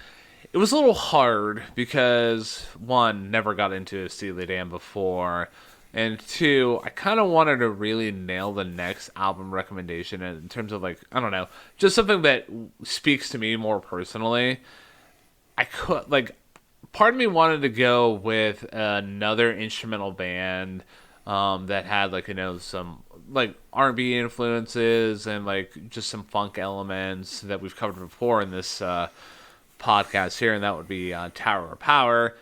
it was a little hard because one, never got into Steely Dan before, and two, I kind of wanted to really nail the next album recommendation in terms of like, I don't know, just something that speaks to me more personally. I could like part of me wanted to go with another instrumental band that had like some like R&B influences and like just some funk elements that we've covered before in this podcast here, and that would be Tower of Power.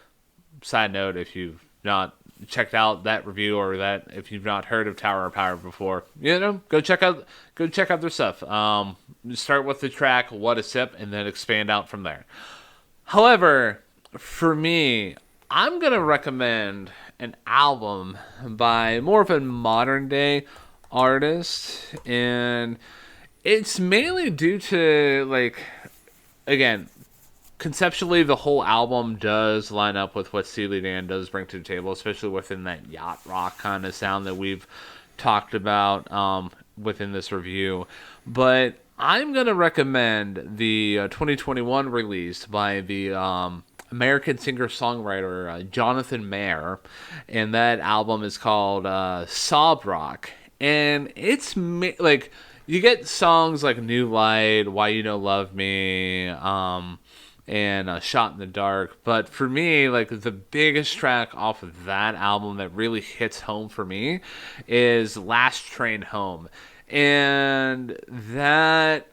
Side note: if you've not checked out that review or that if you've not heard of Tower of Power before, go check out their stuff. Start with the track "What a Sip" and then expand out from there. However, for me, I'm going to recommend an album by more of a modern day artist. And it's mainly due to, like, again, conceptually, the whole album does line up with what Steely Dan does bring to the table, especially within that yacht rock kind of sound that we've talked about within this review. But I'm going to recommend the 2021 release by the American singer-songwriter Jonathan Mayer, and that album is called Sob Rock. And it's like, you get songs like New Light, Why You Don't Love Me, and Shot in the Dark. But for me, like, the biggest track off of that album that really hits home for me is Last Train Home. And that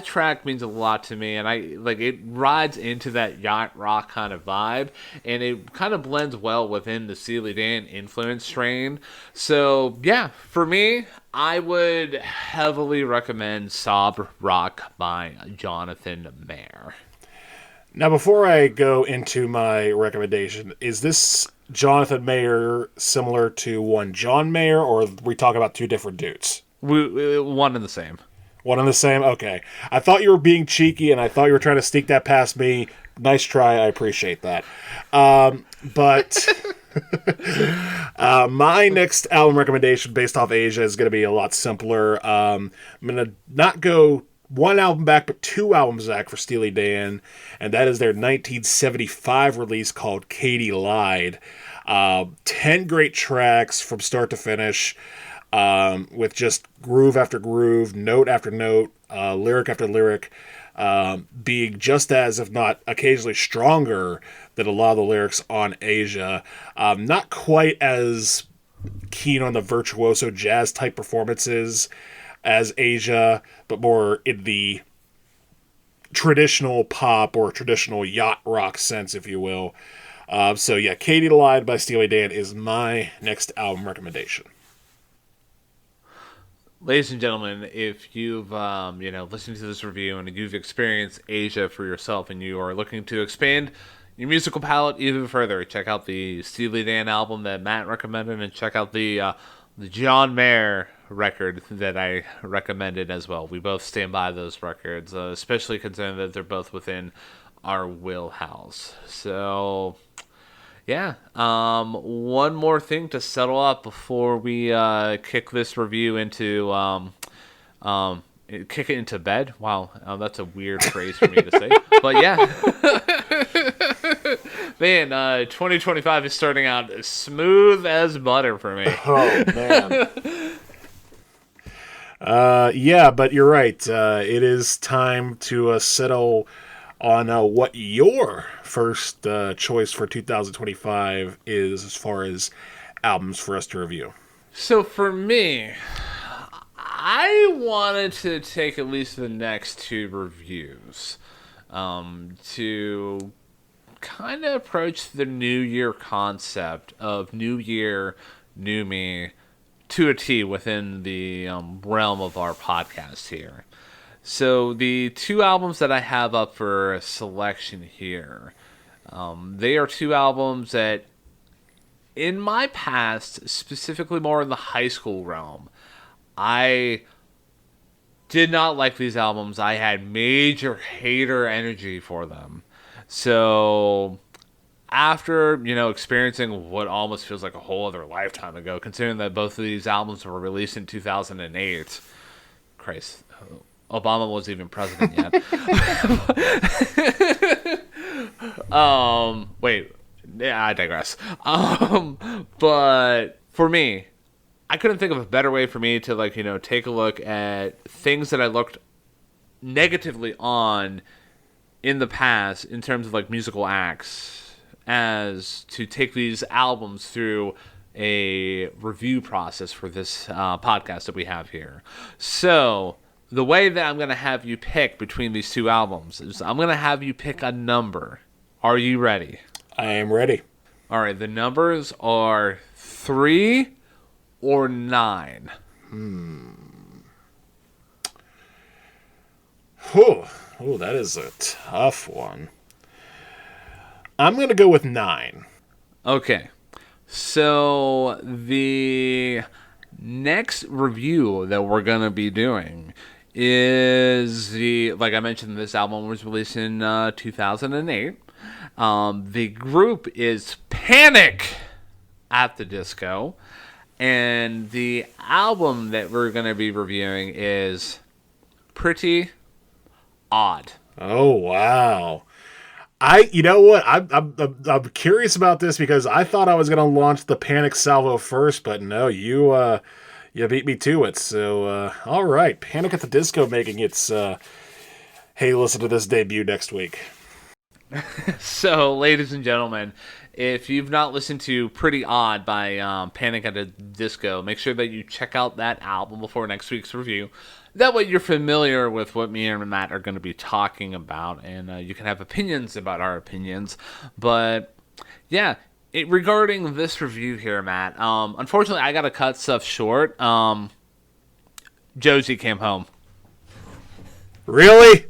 track means a lot to me, and I like it rides into that yacht rock kind of vibe, and it kind of blends well within the Steely Dan influence strain. So yeah, for me, I would heavily recommend Sob Rock by Jonathan Mayer. Now, before I go into my recommendation, is this Jonathan Mayer similar to one John Mayer, or are we talking about two different dudes? One and the same. One and the same? Okay. I thought you were being cheeky, and I thought you were trying to sneak that past me. Nice try. I appreciate that. But my next album recommendation based off Asia is going to be a lot simpler. I'm going to not go one album back, but two albums back for Steely Dan, and that is their 1975 release called Katie Lied. 10 great tracks from start to finish, with just groove after groove, note after note, lyric after lyric, being just as, if not occasionally stronger than a lot of the lyrics on Asia. Not quite as keen on the virtuoso jazz type performances as Asia, but more in the traditional pop or traditional yacht rock sense, if you will. So yeah, Katie Lied by Steely Dan is my next album recommendation. Ladies and gentlemen, if you've listened to this review and you've experienced Asia for yourself and you are looking to expand your musical palette even further, check out the Steely Dan album that Matt recommended, and check out the John Mayer record that I recommended as well. We both stand by those records, especially considering that they're both within our wheelhouse. So yeah. One more thing to settle up before we kick this review into kick it into bed. Wow, that's a weird phrase for me to say, but yeah. Man, 2025 is starting out smooth as butter for me. Oh man. Yeah, but you're right. It is time to settle on what your first choice for 2025 is as far as albums for us to review. So for me, I wanted to take at least the next two reviews to kind of approach the New Year concept of New Year, New Me to a T within the realm of our podcast here. So the two albums that I have up for selection here, they are two albums that, in my past, specifically more in the high school realm, I did not like these albums. I had major hater energy for them. So after, experiencing what almost feels like a whole other lifetime ago, considering that both of these albums were released in 2008, Christ, Obama wasn't even president yet. Wait, yeah, I digress. But for me, I couldn't think of a better way for me to take a look at things that I looked negatively on in the past in terms of musical acts, as to take these albums through a review process for this podcast that we have here. So the way that I'm going to have you pick between these two albums is I'm going to have you pick a number. Are you ready? I am ready. All right, the numbers are 3 or 9. Oh, that is a tough one. I'm going to go with 9. Okay. So the next review that we're going to be doing is like I mentioned, this album was released in 2008. The group is Panic at the Disco. And the album that we're going to be reviewing is Pretty Odd. Oh, wow. You know what? I'm curious about this because I thought I was going to launch the Panic salvo first, but no, you beat me to it. So, all right. Panic at the Disco making its, hey, listen to this debut next week. So, ladies and gentlemen, if you've not listened to Pretty Odd by Panic at the Disco, make sure that you check out that album before next week's review. That way you're familiar with what me and Matt are going to be talking about, and you can have opinions about our opinions. But, yeah, regarding this review here, Matt, unfortunately I got to cut stuff short. Josie came home. Really?